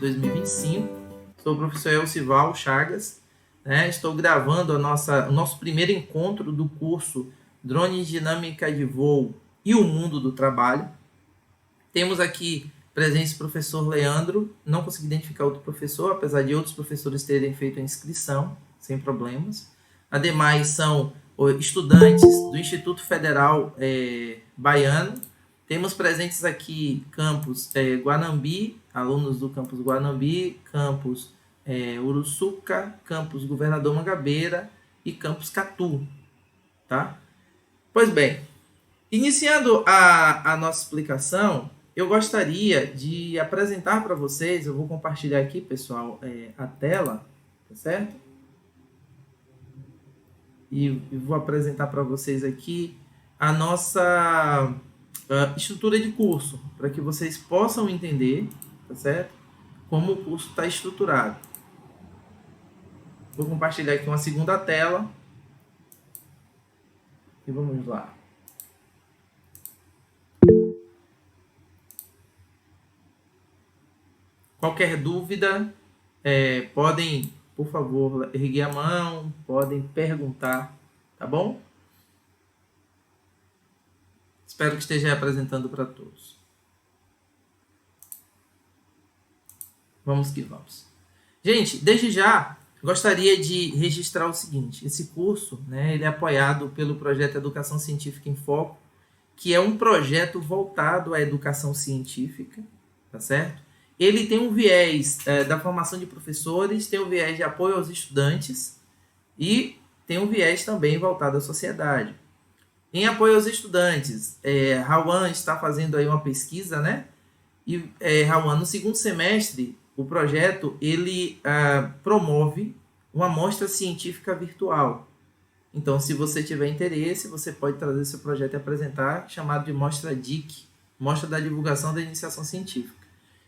2025. Sou o professor Elcival Chagas, né? Estou gravando o nosso primeiro encontro do curso Drones Dinâmica de Voo e o Mundo do Trabalho. Temos aqui presente o professor Leandro, não consegui identificar outro professor, apesar de outros professores terem feito a inscrição, sem problemas. Ademais, são estudantes do Instituto Federal Baiano. Temos presentes aqui campus Guanambi, alunos do campus Guanambi, campus Uruçuca, campus Governador Mangabeira e campus Catu. Tá? Pois bem, iniciando a nossa explicação, eu gostaria de apresentar para vocês, eu vou compartilhar aqui, pessoal, a tela, tá certo? E vou apresentar para vocês aqui a nossa estrutura de curso, para que vocês possam entender, tá certo? Como o curso está estruturado. Vou compartilhar aqui uma segunda tela. E vamos lá. Qualquer dúvida, podem, por favor, erguer a mão, podem perguntar, tá bom? Espero que esteja apresentando para todos. Vamos que vamos. Gente, desde já, gostaria de registrar o seguinte. Esse curso, né, ele é apoiado pelo projeto Educação Científica em Foco, que é um projeto voltado à educação científica, tá certo? Ele tem um viés da formação de professores, tem um viés de apoio aos estudantes e tem um viés também voltado à sociedade. Em apoio aos estudantes, Rauan está fazendo aí uma pesquisa, né? E Rauan, no segundo semestre, o projeto ele promove uma mostra científica virtual. Então, se você tiver interesse, você pode trazer seu projeto e apresentar, chamado de Mostra DIC, Mostra da Divulgação da Iniciação Científica.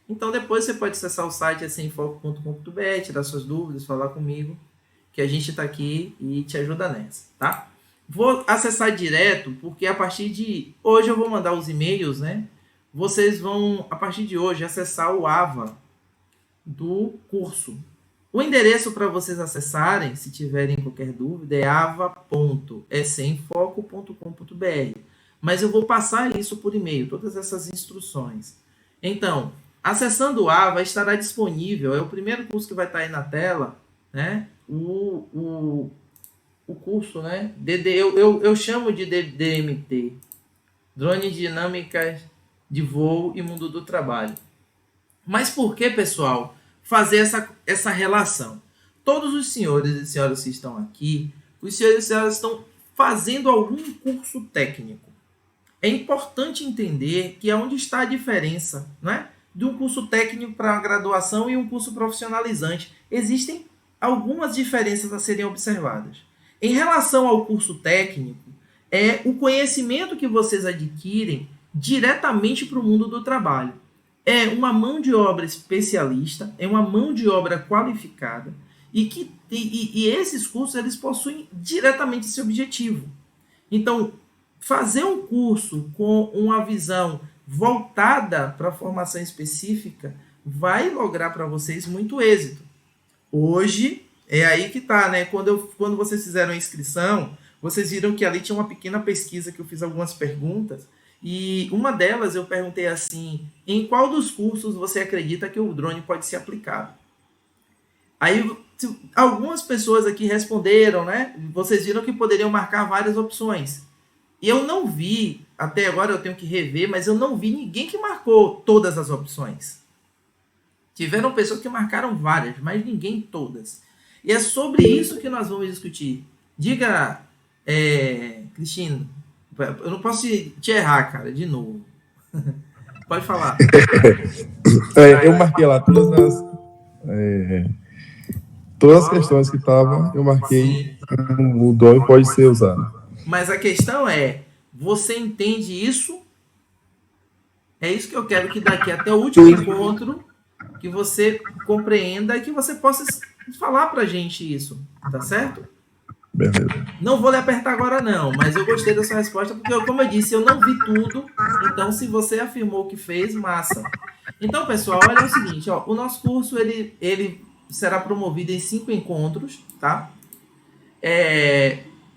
Então, depois você pode acessar o site acemfoco.com.br, tirar suas dúvidas, falar comigo, que a gente está aqui e te ajuda nessa, tá? Vou acessar direto, porque a partir de hoje eu vou mandar os e-mails, né? Vocês vão, a partir de hoje, acessar o AVA do curso. O endereço para vocês acessarem, se tiverem qualquer dúvida, é ava.semfoco.com.br. Mas eu vou passar isso por e-mail, todas essas instruções. Então, acessando o AVA, estará disponível, é o primeiro curso que vai estar aí na tela, né? O curso, né? Eu chamo de DDMT, Drones Dinâmicas de Voo e Mundo do Trabalho. Mas por que, pessoal, fazer essa relação? Todos os senhores e senhoras que estão aqui, os senhores e senhoras estão fazendo algum curso técnico. É importante entender que é onde está a diferença, né, de um curso técnico para uma graduação e um curso profissionalizante. Existem algumas diferenças a serem observadas. Em relação ao curso técnico, é o conhecimento que vocês adquirem diretamente para o mundo do trabalho. É uma mão de obra especialista, é uma mão de obra qualificada e esses cursos eles possuem diretamente esse objetivo. Então, fazer um curso com uma visão voltada para a formação específica vai lograr para vocês muito êxito. Hoje, é aí que está, né? Quando vocês fizeram a inscrição, vocês viram que ali tinha uma pequena pesquisa que eu fiz algumas perguntas. E uma delas eu perguntei assim, em qual dos cursos você acredita que o drone pode ser aplicado? Aí algumas pessoas aqui responderam, né? Vocês viram que poderiam marcar várias opções. E eu não vi, até agora eu tenho que rever, mas eu não vi ninguém que marcou todas as opções. Tiveram pessoas que marcaram várias, mas ninguém todas. E é sobre isso que nós vamos discutir. Diga, Cristino, eu não posso te errar, cara, de novo. Pode falar. Eu marquei lá todas as questões que estavam, eu marquei. O drone pode ser usado. Mas a questão é, você entende isso? É isso que eu quero que daqui até o último encontro, que você compreenda e que você possa falar pra gente isso, tá certo? Beleza. Não vou lhe apertar agora não, mas eu gostei da sua resposta, porque, como eu disse, eu não vi tudo, então se você afirmou que fez, massa. Então, pessoal, olha o seguinte, ó, o nosso curso ele será promovido em 5 encontros, tá?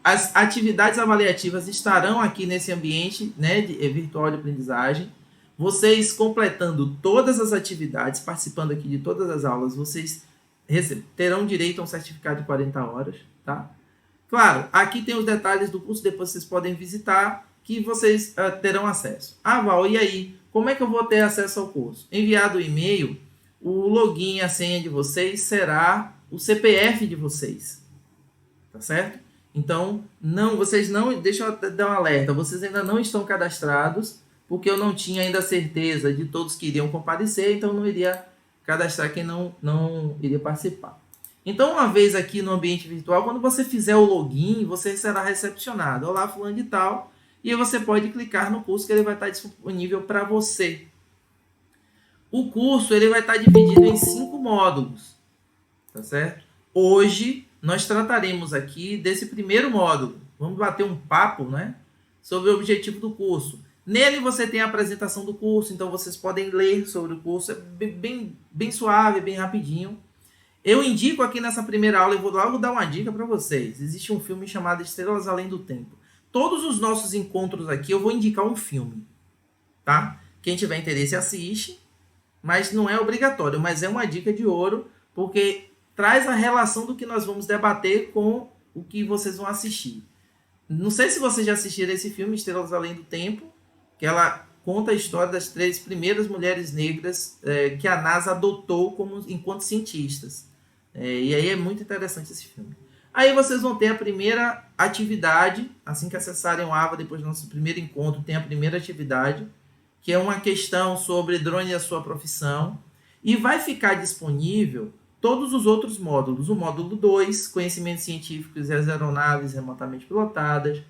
As atividades avaliativas estarão aqui nesse ambiente, né, virtual de aprendizagem. Vocês completando todas as atividades, participando aqui de todas as aulas, vocês terão direito a um certificado de 40 horas, tá? Claro, aqui tem os detalhes do curso, depois vocês podem visitar, que vocês terão acesso. Ah, Val, e aí? Como é que eu vou ter acesso ao curso? Enviado o e-mail, o login e a senha de vocês será o CPF de vocês, tá certo? Então, vocês não, deixa eu dar um alerta, vocês ainda não estão cadastrados, porque eu não tinha ainda certeza de todos que iriam comparecer, então não iria cadastrar quem não iria participar. Então, uma vez aqui no ambiente virtual, quando você fizer o login, você será recepcionado. Olá, fulano de tal, e aí você pode clicar no curso que ele vai estar disponível para você. O curso ele vai estar dividido em 5 módulos, tá certo? Hoje, nós trataremos aqui desse primeiro módulo. Vamos bater um papo, né, sobre o objetivo do curso. Nele você tem a apresentação do curso, então vocês podem ler sobre o curso, é bem suave, bem rapidinho. Eu indico aqui nessa primeira aula, eu vou logo dar uma dica para vocês. Existe um filme chamado Estrelas Além do Tempo. Todos os nossos encontros aqui eu vou indicar um filme, tá? Quem tiver interesse assiste, mas não é obrigatório, mas é uma dica de ouro, porque traz a relação do que nós vamos debater com o que vocês vão assistir. Não sei se vocês já assistiram esse filme, Estrelas Além do Tempo, que ela conta a história das 3 primeiras mulheres negras que a NASA adotou enquanto cientistas. E aí é muito interessante esse filme. Aí vocês vão ter a primeira atividade, assim que acessarem o AVA, depois do nosso primeiro encontro, tem a primeira atividade, que é uma questão sobre drone e a sua profissão, e vai ficar disponível todos os outros módulos. O módulo 2, conhecimentos científicos e as aeronaves remotamente pilotadas,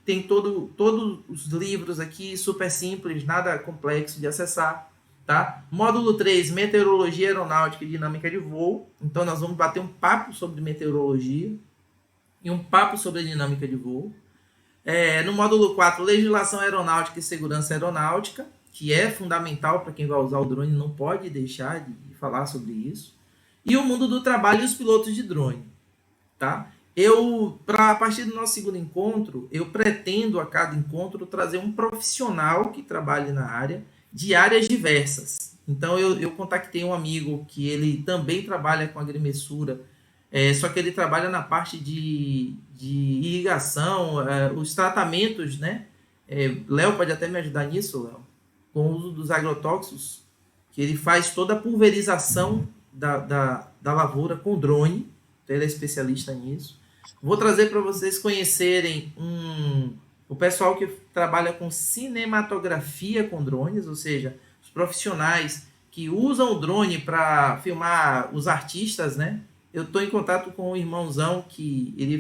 tem todos os livros aqui, super simples, nada complexo de acessar, tá? Módulo 3, meteorologia aeronáutica e dinâmica de voo. Então, nós vamos bater um papo sobre meteorologia e um papo sobre dinâmica de voo. No módulo 4, legislação aeronáutica e segurança aeronáutica, que é fundamental para quem vai usar o drone, não pode deixar de falar sobre isso. E o mundo do trabalho e os pilotos de drone, tá? A partir do nosso segundo encontro, eu pretendo a cada encontro trazer um profissional que trabalhe na área, de áreas diversas. Então, eu contatei um amigo que ele também trabalha com agrimensura, só que ele trabalha na parte de irrigação, os tratamentos, né? Léo pode até me ajudar nisso, Léo, com o uso dos agrotóxicos, que ele faz toda a pulverização da lavoura com drone, então ele é especialista nisso. Vou trazer para vocês conhecerem o pessoal que trabalha com cinematografia com drones, ou seja, os profissionais que usam o drone para filmar os artistas, né? Eu estou em contato com um irmãozão que ele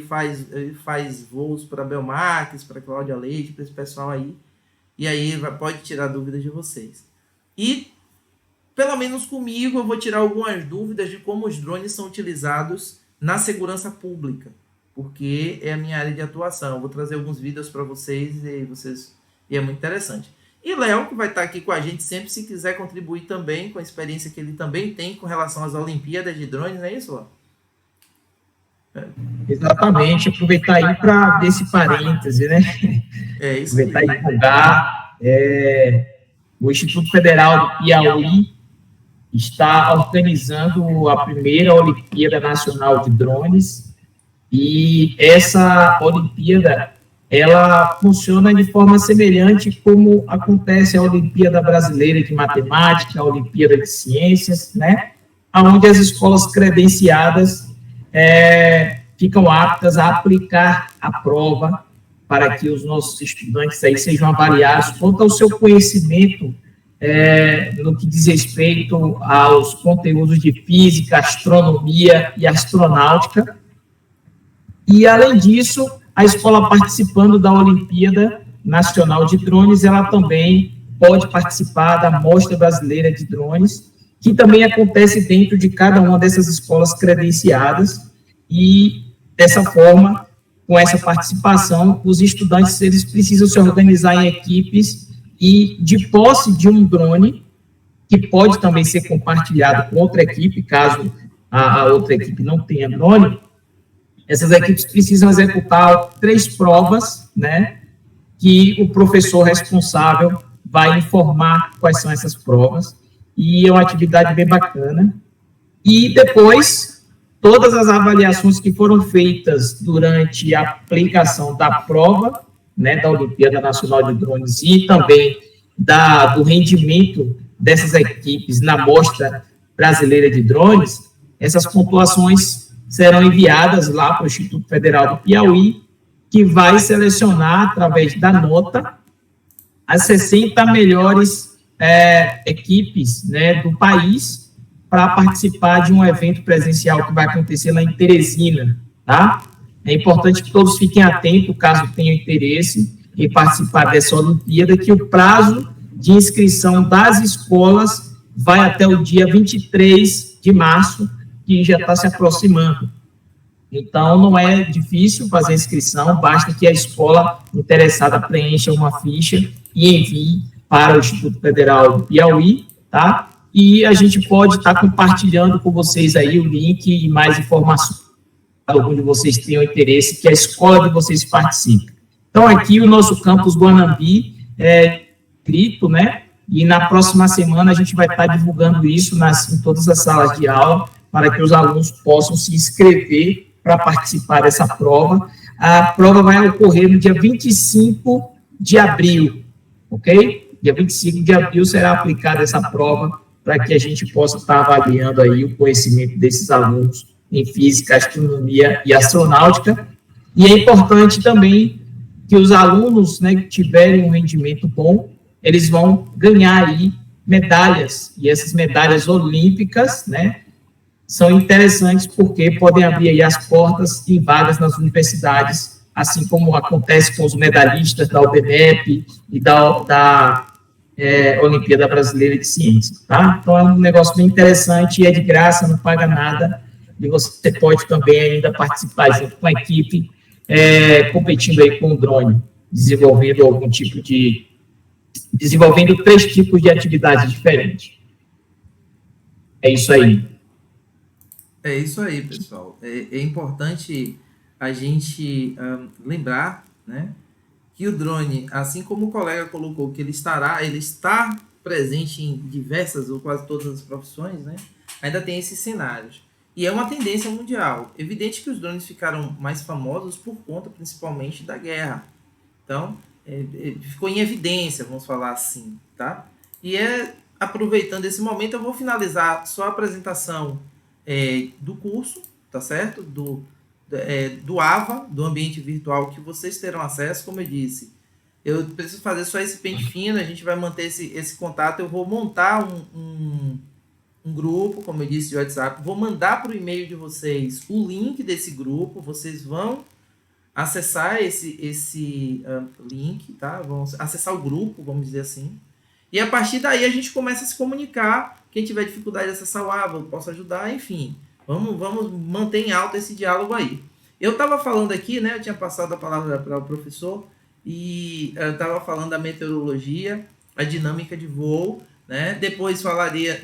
faz voos para Belmarques, para Cláudia Leite, para esse pessoal aí, e aí pode tirar dúvidas de vocês. E, pelo menos comigo, eu vou tirar algumas dúvidas de como os drones são utilizados na segurança pública, porque é a minha área de atuação. Eu vou trazer alguns vídeos para vocês e é muito interessante. E Léo, que vai estar aqui com a gente sempre, se quiser contribuir também com a experiência que ele também tem com relação às Olimpíadas de drones, não é isso, Léo? Exatamente, aproveitar aí para dar esse parêntese, né? Isso aproveitar aí. E divulgar. O Instituto Federal de Piauí está organizando a primeira Olimpíada Nacional de Drones, e essa Olimpíada, ela funciona de forma semelhante como acontece a Olimpíada Brasileira de Matemática, a Olimpíada de Ciências, né? Onde as escolas credenciadas ficam aptas a aplicar a prova para que os nossos estudantes aí sejam avaliados quanto ao seu conhecimento no que diz respeito aos conteúdos de física, astronomia e astronáutica. E, além disso, a escola participando da Olimpíada Nacional de Drones, ela também pode participar da Mostra Brasileira de Drones, que também acontece dentro de cada uma dessas escolas credenciadas, e, dessa forma, com essa participação, os estudantes eles precisam se organizar em equipes e, de posse de um drone, que pode também ser compartilhado com outra equipe, caso a outra equipe não tenha drone. Essas equipes precisam executar 3 provas, né, que o professor responsável vai informar quais são essas provas, e é uma atividade bem bacana. E depois, todas as avaliações que foram feitas durante a aplicação da prova, né, da Olimpíada Nacional de Drones e também do rendimento dessas equipes na Mostra Brasileira de Drones, essas pontuações serão enviadas lá para o Instituto Federal do Piauí, que vai selecionar, através da nota, as 60 melhores equipes, né, do país para participar de um evento presencial que vai acontecer lá em Teresina, tá? É importante que todos fiquem atentos, caso tenham interesse em participar dessa Olimpíada, que o prazo de inscrição das escolas vai até o dia 23 de março, que já está se aproximando. Então, não é difícil fazer a inscrição, basta que a escola interessada preencha uma ficha e envie para o Instituto Federal do Piauí, tá? E a gente pode estar compartilhando com vocês aí o link e mais informações, algum de vocês tenham interesse, que a escola de vocês participe. Então, aqui o nosso campus Guanambi é inscrito, né? E na próxima semana a gente vai estar divulgando isso em todas as salas de aula, para que os alunos possam se inscrever para participar dessa prova. A prova vai ocorrer no dia 25 de abril, ok? Dia 25 de abril será aplicada essa prova, para que a gente possa estar avaliando aí o conhecimento desses alunos em física, astronomia e astronáutica. E é importante também que os alunos, né, que tiverem um rendimento bom, eles vão ganhar aí medalhas, e essas medalhas olímpicas, né, são interessantes porque podem abrir aí as portas e vagas nas universidades, assim como acontece com os medalhistas da UBMEP e da Olimpíada Brasileira de Ciências, tá? Então, é um negócio bem interessante, é de graça, não paga nada, e você pode também ainda participar junto com a equipe, competindo aí com o drone, desenvolvendo 3 tipos de atividades diferentes. É isso aí. É isso aí, pessoal. É importante a gente lembrar, né, que o drone, assim como o colega colocou, que ele está presente em diversas ou quase todas as profissões, né, ainda tem esses cenários. E é uma tendência mundial. Evidente que os drones ficaram mais famosos por conta, principalmente, da guerra. Então, ficou em evidência, vamos falar assim, tá? E aproveitando esse momento, eu vou finalizar só a apresentação do curso, tá certo? Do AVA, do ambiente virtual, que vocês terão acesso. Como eu disse, eu preciso fazer só esse pente fino, a gente vai manter esse contato, eu vou montar um grupo, como eu disse, de WhatsApp, vou mandar para o e-mail de vocês o link desse grupo, vocês vão acessar esse link, tá? Vão acessar o grupo, vamos dizer assim, e a partir daí a gente começa a se comunicar. Quem tiver dificuldade de acessar o AVA, eu posso ajudar, enfim. Vamos manter em alta esse diálogo aí. Eu estava falando aqui, né? Eu tinha passado a palavra para o professor e eu estava falando da meteorologia, a dinâmica de voo, né? Depois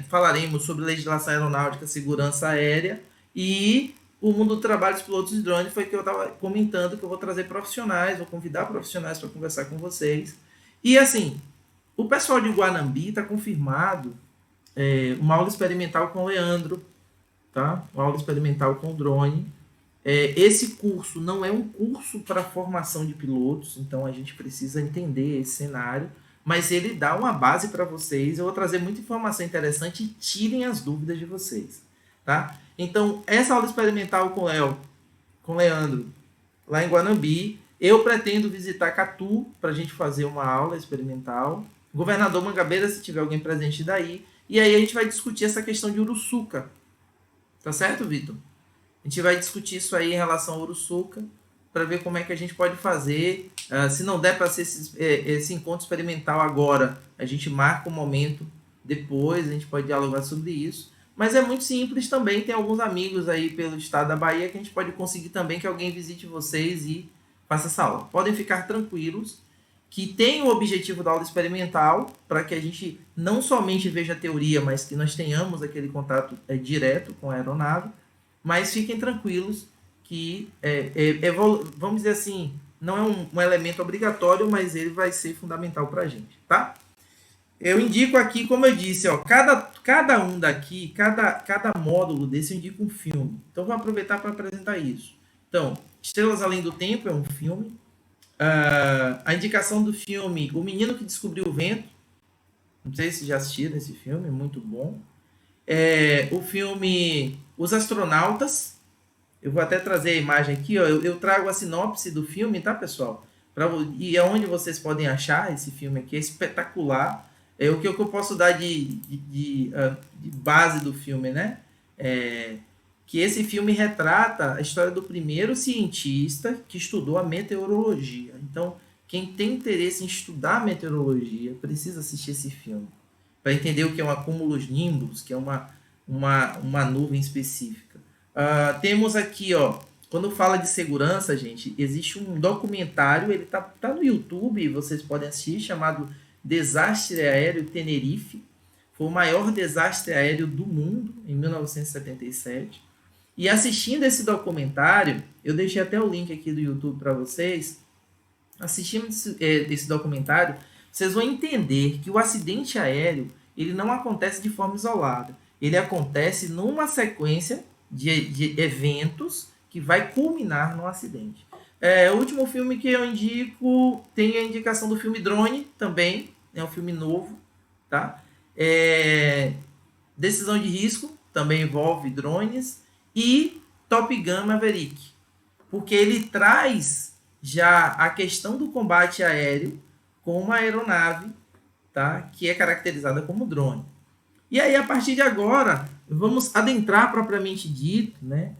falaremos sobre legislação aeronáutica, segurança aérea e o mundo do trabalho dos pilotos de drone. Foi que eu estava comentando que eu vou trazer profissionais, vou convidar profissionais para conversar com vocês. E assim, o pessoal de Guanambi está confirmado uma aula experimental com o Leandro, tá? Uma aula experimental com o drone. Esse curso não é um curso para formação de pilotos, então a gente precisa entender esse cenário, mas ele dá uma base para vocês. Eu vou trazer muita informação interessante e tirem as dúvidas de vocês, tá? Então, essa aula experimental com o Leandro, lá em Guanambi, eu pretendo visitar Catu para a gente fazer uma aula experimental. Governador Mangabeira, se tiver alguém presente daí. E aí a gente vai discutir essa questão de Uruçuca. Tá certo, Vitor? A gente vai discutir isso aí em relação a Uruçuca, para ver como é que a gente pode fazer. Se não der para ser esse encontro experimental agora, a gente marca um momento depois, a gente pode dialogar sobre isso. Mas é muito simples também, tem alguns amigos aí pelo estado da Bahia que a gente pode conseguir também que alguém visite vocês e faça essa aula. Podem ficar tranquilos que tem o objetivo da aula experimental, para que a gente não somente veja a teoria, mas que nós tenhamos aquele contato direto com a aeronave. Mas fiquem tranquilos que, vamos dizer assim, não é um elemento obrigatório, mas ele vai ser fundamental para a gente, tá? Eu indico aqui, como eu disse, ó, cada um daqui, cada módulo desse eu indico um filme. Então, vou aproveitar para apresentar isso. Então, Estrelas Além do Tempo é um filme. A indicação do filme O Menino que Descobriu o Vento. Não sei se já assistiram esse filme, muito bom. O filme Os Astronautas. Eu vou até trazer a imagem aqui, ó. Eu trago a sinopse do filme, tá, pessoal? E é onde vocês podem achar esse filme aqui, é espetacular. O que eu posso dar de base do filme, né? Que esse filme retrata a história do primeiro cientista que estudou a meteorologia. Então, quem tem interesse em estudar meteorologia precisa assistir esse filme para entender o que é um cumulonimbus, que é uma nuvem específica. Temos aqui, ó, quando fala de segurança, gente, existe um documentário, ele tá no YouTube, vocês podem assistir, chamado Desastre Aéreo Tenerife. Foi o maior desastre aéreo do mundo em 1977. E assistindo esse documentário, eu deixei até o link aqui do YouTube para vocês. Assistindo esse documentário, vocês vão entender que o acidente aéreo ele não acontece de forma isolada. Ele acontece numa sequência de eventos que vai culminar no acidente. O último filme que eu indico tem a indicação do filme Drone também. É um filme novo, tá? Decisão de Risco também envolve drones. E Top Gun Maverick, porque ele traz já a questão do combate aéreo com uma aeronave, tá? Que é caracterizada como drone. E aí, a partir de agora, vamos adentrar propriamente dito, né,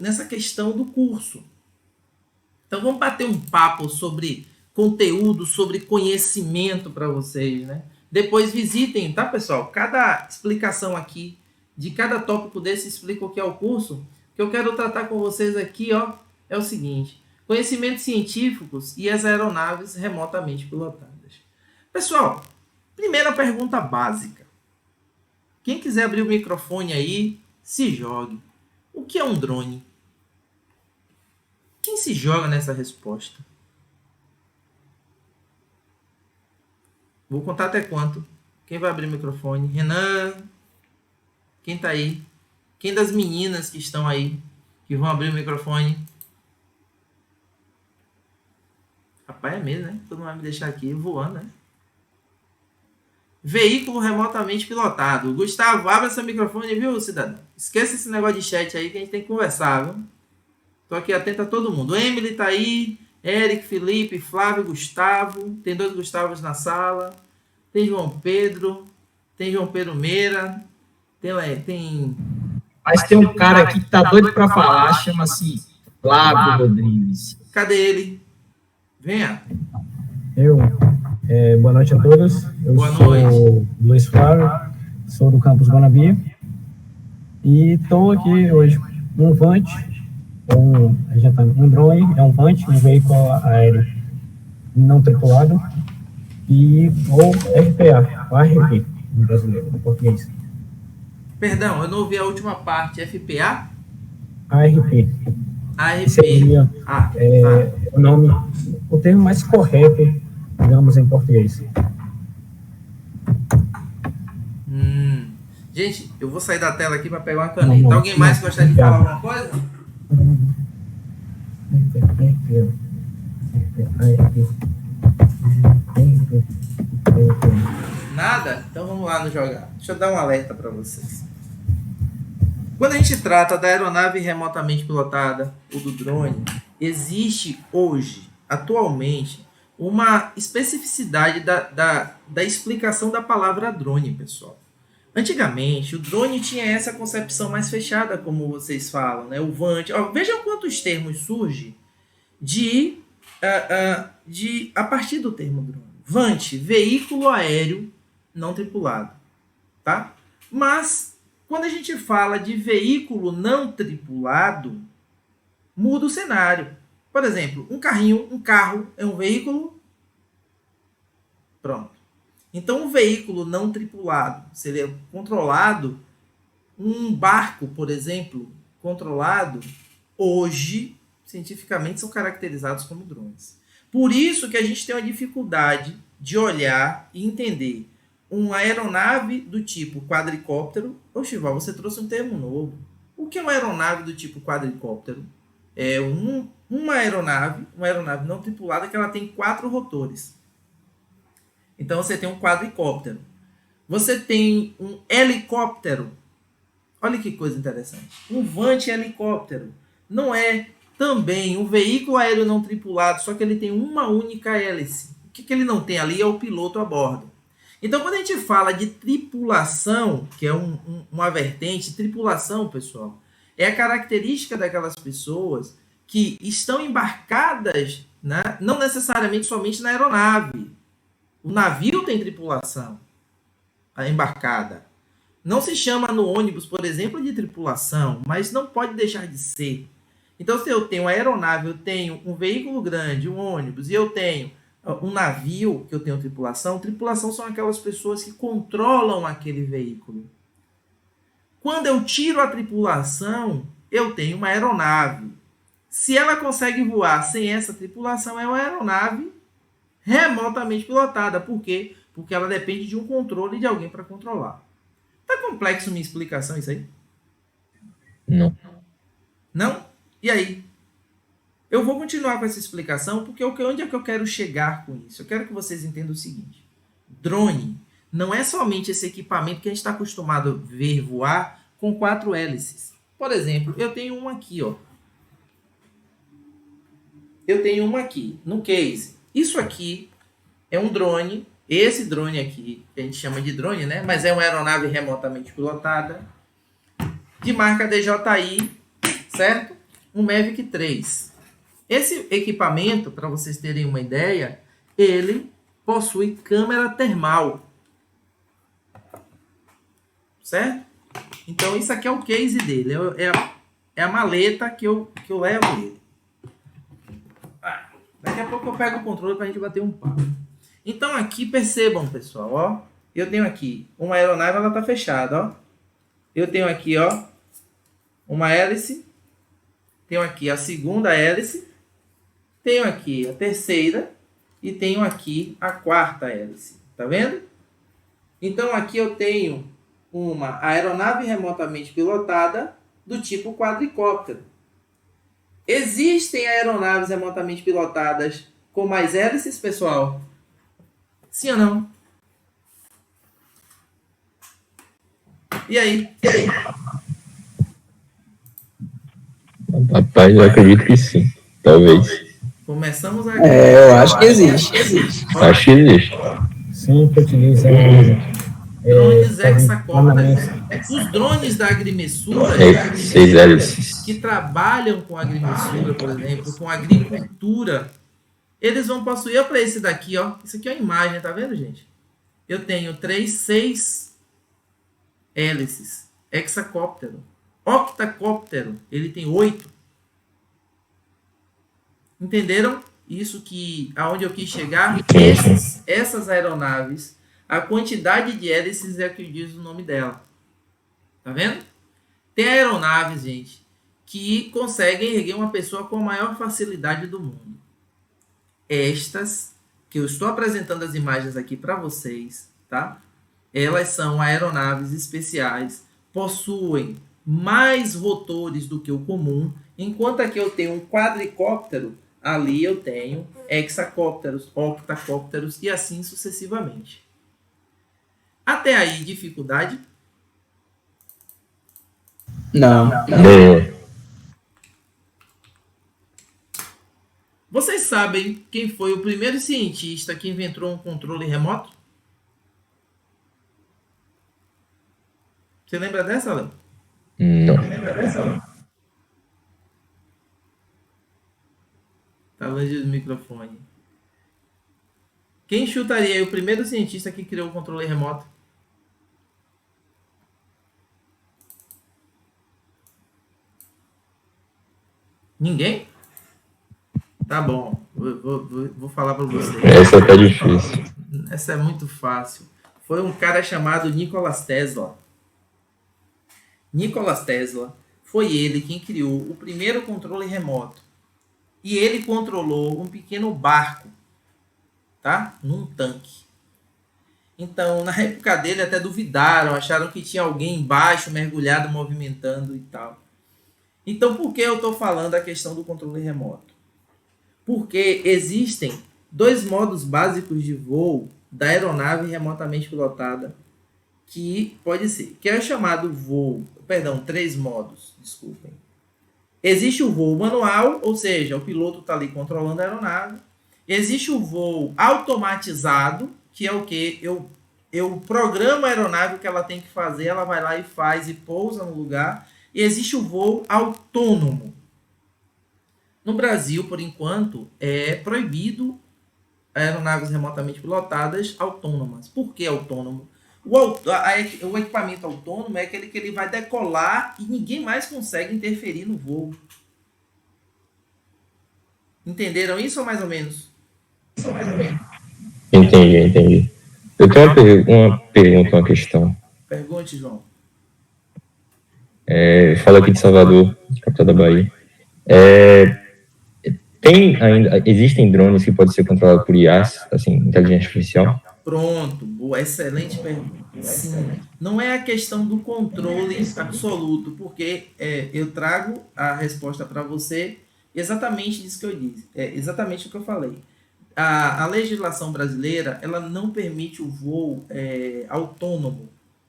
nessa questão do curso. Então, vamos bater um papo sobre conteúdo, sobre conhecimento para vocês, né? Depois visitem, tá, pessoal? Cada explicação aqui de cada tópico desse explica o que é o curso. O que eu quero tratar com vocês aqui, ó, é o seguinte: conhecimentos científicos e as aeronaves remotamente pilotadas. Pessoal, primeira pergunta básica. Quem quiser abrir o microfone aí, se jogue. O que é um drone? Quem se joga nessa resposta? Vou contar até quanto. Quem vai abrir o microfone? Renan. Quem tá aí? Quem das meninas que estão aí, que vão abrir o microfone? Rapaz, é mesmo, né? Todo mundo vai me deixar aqui voando, né? Veículo remotamente pilotado. Gustavo, abre seu microfone, viu, cidadão? Esqueça esse negócio de chat aí que a gente tem que conversar, viu? Tô aqui atento a todo mundo. Emily tá aí, Eric, Felipe, Flávio, Gustavo. Tem 2 Gustavos na sala. Tem João Pedro. Tem João Pedro Meira. Mas tem um cara aqui que tá doido para falar, chama-se Flávio Rodrigues. Cadê ele? Venha. Boa noite a todos. Boa sou noite. Luiz Flávio, sou do campus Guanabara e estou aqui hoje num VANT, um drone, um VANT, um veículo aéreo não tripulado, ou RPA, ou ARP, em brasileiro, em português. Perdão, eu não ouvi a última parte. FPA? ARP. ARP. Seria o termo mais correto, digamos, em português. Gente, eu vou sair da tela aqui para pegar uma caneta. Alguém mais gostaria de falar alguma coisa? Nada? Então vamos lá no jogar. Deixa eu dar um alerta para vocês. Quando a gente trata da aeronave remotamente pilotada ou do drone, existe hoje, atualmente, uma especificidade da explicação da palavra drone, pessoal. Antigamente, o drone tinha essa concepção mais fechada, como vocês falam, né? O VANT. Vejam quantos termos surgem a partir do termo drone. VANT, veículo aéreo não tripulado, tá? Mas quando a gente fala de veículo não tripulado, muda o cenário. Por exemplo, um carro é um veículo Pronto. Então, um veículo não tripulado, se ele é controlado, um barco, por exemplo, controlado, hoje, cientificamente, são caracterizados como drones. Por isso que a gente tem uma dificuldade de olhar e entender uma aeronave do tipo quadricóptero. Ô, Chival, você trouxe um termo novo. O que é uma aeronave do tipo quadricóptero? É uma aeronave não tripulada que ela tem 4 rotores. Então você tem um quadricóptero. Você tem um helicóptero. Olha que coisa interessante. Um Vante helicóptero. Não é também um veículo aéreo não tripulado, só que ele tem uma única hélice. O que ele não tem ali é o piloto a bordo. Então, quando a gente fala de tripulação, que é uma vertente, tripulação, pessoal, é a característica daquelas pessoas que estão embarcadas, né, não necessariamente somente na aeronave. O navio tem tripulação embarcada. Não se chama no ônibus, por exemplo, de tripulação, mas não pode deixar de ser. Então, se eu tenho uma aeronave, eu tenho um veículo grande, um ônibus, e eu tenho um navio que eu tenho tripulação, tripulação são aquelas pessoas que controlam aquele veículo. Quando eu tiro a tripulação, eu tenho uma aeronave. Se ela consegue voar sem essa tripulação, é uma aeronave remotamente pilotada. Por quê? Porque ela depende de um controle de alguém para controlar. Tá complexo minha explicação isso aí? Não. Não? E aí? Eu vou continuar com essa explicação, porque onde é que eu quero chegar com isso? Eu quero que vocês entendam o seguinte. Drone não é somente esse equipamento que a gente está acostumado a ver voar com 4 hélices. Por exemplo, eu tenho uma aqui, ó. Eu tenho uma aqui, no case. Isso aqui é um drone. Esse drone aqui, que a gente chama de drone, né? Mas é uma aeronave remotamente pilotada, de marca DJI, certo? Um Mavic 3. Esse equipamento, para vocês terem uma ideia, ele possui câmera termal. Certo? Então, isso aqui é o case dele. É a maleta que eu levo ele. Daqui a pouco eu pego o controle para a gente bater um papo. Então, aqui, percebam, pessoal, ó. Eu tenho aqui uma aeronave, ela está fechada, ó. Eu tenho aqui, ó, uma hélice. Tenho aqui a segunda hélice. Tenho aqui a terceira. E tenho aqui a quarta hélice. Tá vendo? Então, aqui eu tenho uma aeronave remotamente pilotada do tipo quadricóptero. Existem aeronaves remotamente pilotadas com mais hélices, pessoal? Sim ou não? E aí? Rapaz, eu acredito que sim. Talvez. Começamos a... Eu acho que existe. Acho que existe. Sim, que utiliza drones hexacópteros. Os drones da agrimensura, 6 hélices. que trabalham com agrimensura, por exemplo, com agricultura, eles vão possuir, para esse daqui, ó, isso aqui é uma imagem, tá vendo, gente? Eu tenho 6 hélices, hexacóptero. Octacóptero, ele tem 8. Entenderam? Isso que, aonde eu quis chegar? Essas aeronaves, a quantidade de hélices é o que diz o nome dela. Tá vendo? Tem aeronaves, gente, que conseguem erguer uma pessoa com a maior facilidade do mundo. Estas, que eu estou apresentando as imagens aqui para vocês, tá? Elas são aeronaves especiais, possuem mais rotores do que o comum, enquanto aqui eu tenho um quadricóptero, ali eu tenho hexacópteros, octacópteros e assim sucessivamente. Até aí, dificuldade? Não. Vocês sabem quem foi o primeiro cientista que inventou um controle remoto? Você lembra dessa, Léo? Não. Tá longe do microfone. Quem chutaria aí o primeiro cientista que criou o controle remoto? Ninguém? Tá bom. Vou falar para você. Essa tá difícil. Essa é muito fácil. Foi um cara chamado Nikola Tesla. Nikola Tesla foi ele quem criou o primeiro controle remoto. E ele controlou um pequeno barco, tá? Num tanque. Então, na época dele até duvidaram, acharam que tinha alguém embaixo mergulhado, movimentando e tal. Então, por que eu estou falando a questão do controle remoto? Porque existem dois modos básicos de voo da aeronave remotamente pilotada, que pode ser, que é o chamado três modos, desculpem. Existe o voo manual, ou seja, o piloto está ali controlando a aeronave. Existe o voo automatizado, que é o que? Eu programo a aeronave, o que ela tem que fazer, ela vai lá e faz e pousa no lugar. E existe o voo autônomo. No Brasil, por enquanto, é proibido aeronaves remotamente pilotadas autônomas. Por que autônomo? O equipamento autônomo é aquele que ele vai decolar e ninguém mais consegue interferir no voo. Entenderam isso ou mais ou menos? Entendi. Eu tenho uma pergunta, uma questão. Pergunte, João. Fala aqui de Salvador, capital da Bahia. Existem drones que podem ser controlados por IAs, assim, inteligência artificial? Pronto, boa, excelente pergunta. Sim, não é a questão do controle absoluto, porque eu trago a resposta para você exatamente disso que eu disse, exatamente o que eu falei. A legislação brasileira, ela não permite o voo autônomo,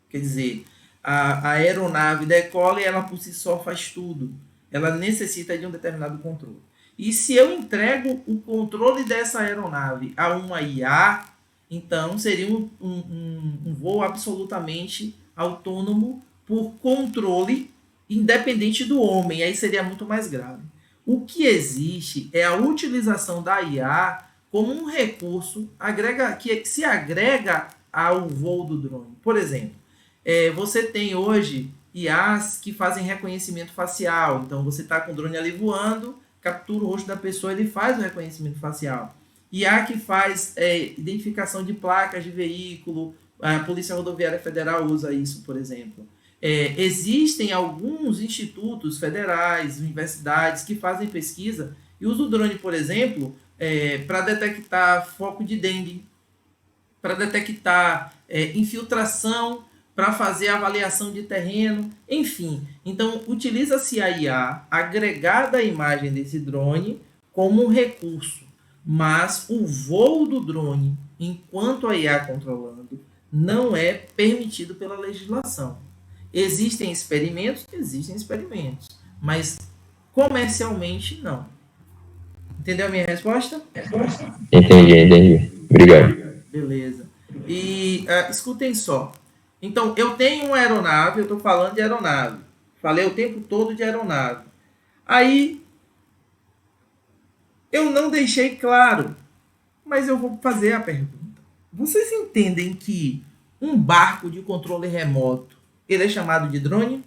quer dizer, a aeronave decola e ela por si só faz tudo. Ela necessita de um determinado controle. E se eu entrego o controle dessa aeronave a uma IA, então seria um voo absolutamente autônomo por controle independente do homem. Aí seria muito mais grave. O que existe é a utilização da IA como um recurso que se agrega ao voo do drone. Por exemplo, você tem hoje IAs que fazem reconhecimento facial. Então você está com o drone ali voando, captura o rosto da pessoa, ele faz o reconhecimento facial. IA que faz identificação de placas de veículo, a Polícia Rodoviária Federal usa isso, por exemplo. Existem alguns institutos federais, universidades que fazem pesquisa e usam o drone, por exemplo, para detectar foco de dengue, para detectar infiltração, para fazer avaliação de terreno, enfim. Então, utiliza-se a IA agregada à imagem desse drone como um recurso. Mas o voo do drone, enquanto a IA controlando, não é permitido pela legislação. Existem experimentos, mas comercialmente não. Entendeu a minha resposta? Entendi. Obrigado. Beleza. E escutem só. Então, eu tenho uma aeronave, eu estou falando de aeronave. Falei o tempo todo de aeronave. Aí, eu não deixei claro, mas eu vou fazer a pergunta. Vocês entendem que um barco de controle remoto, ele é chamado de drone?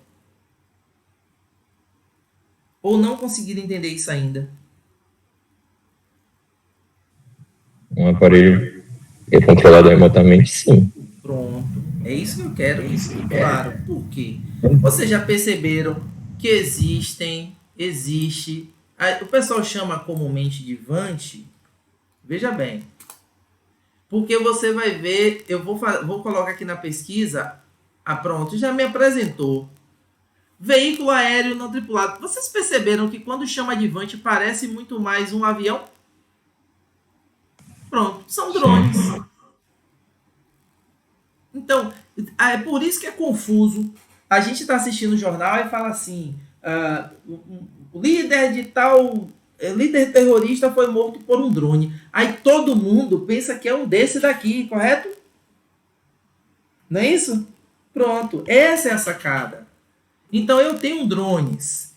Ou não conseguiram entender isso ainda? Um aparelho é controlado remotamente, sim. Pronto. É isso que eu quero que fique claro. Por quê? Vocês já perceberam que existe, o pessoal chama comumente de vante. Veja bem. Porque você vai ver, eu vou colocar aqui na pesquisa, pronto, já me apresentou. Veículo aéreo não tripulado. Vocês perceberam que quando chama de vante parece muito mais um avião? Pronto, são drones. Então, é por isso que é confuso. A gente está assistindo o jornal e fala assim, o líder de tal, líder terrorista foi morto por um drone. Aí todo mundo pensa que é um desse daqui, correto? Não é isso? Pronto, essa é a sacada. Então eu tenho drones,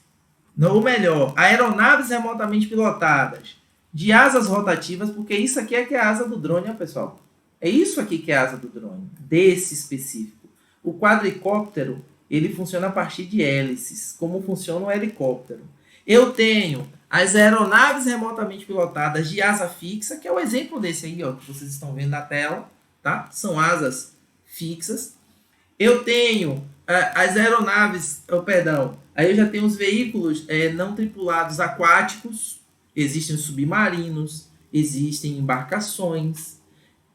ou melhor, aeronaves remotamente pilotadas, de asas rotativas, porque isso aqui é que é a asa do drone, né, pessoal? É isso aqui que é a asa do drone, desse específico. O quadricóptero, ele funciona a partir de hélices, como funciona um helicóptero. Eu tenho as aeronaves remotamente pilotadas de asa fixa, que é o exemplo desse aí, ó, que vocês estão vendo na tela, tá? São asas fixas. Eu tenho as aeronaves, aí eu já tenho os veículos não tripulados aquáticos, existem submarinos, existem embarcações,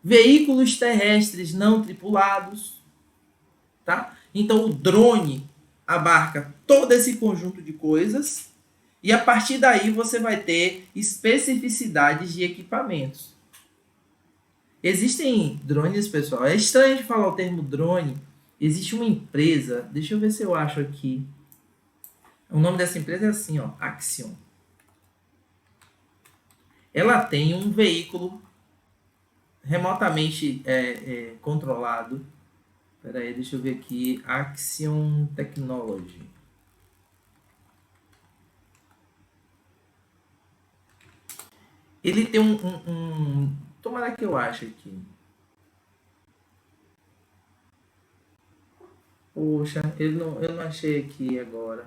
veículos terrestres não tripulados, tá? Então o drone abarca todo esse conjunto de coisas e a partir daí você vai ter especificidades de equipamentos. Existem drones, pessoal. É estranho de falar o termo drone. Existe uma empresa, deixa eu ver se eu acho aqui. O nome dessa empresa é assim, ó, Axiom. Ela tem um veículo remotamente controlado. Espera aí, deixa eu ver aqui. Axiom Technology. Ele tem tomara que eu ache aqui. Poxa, eu não achei aqui agora.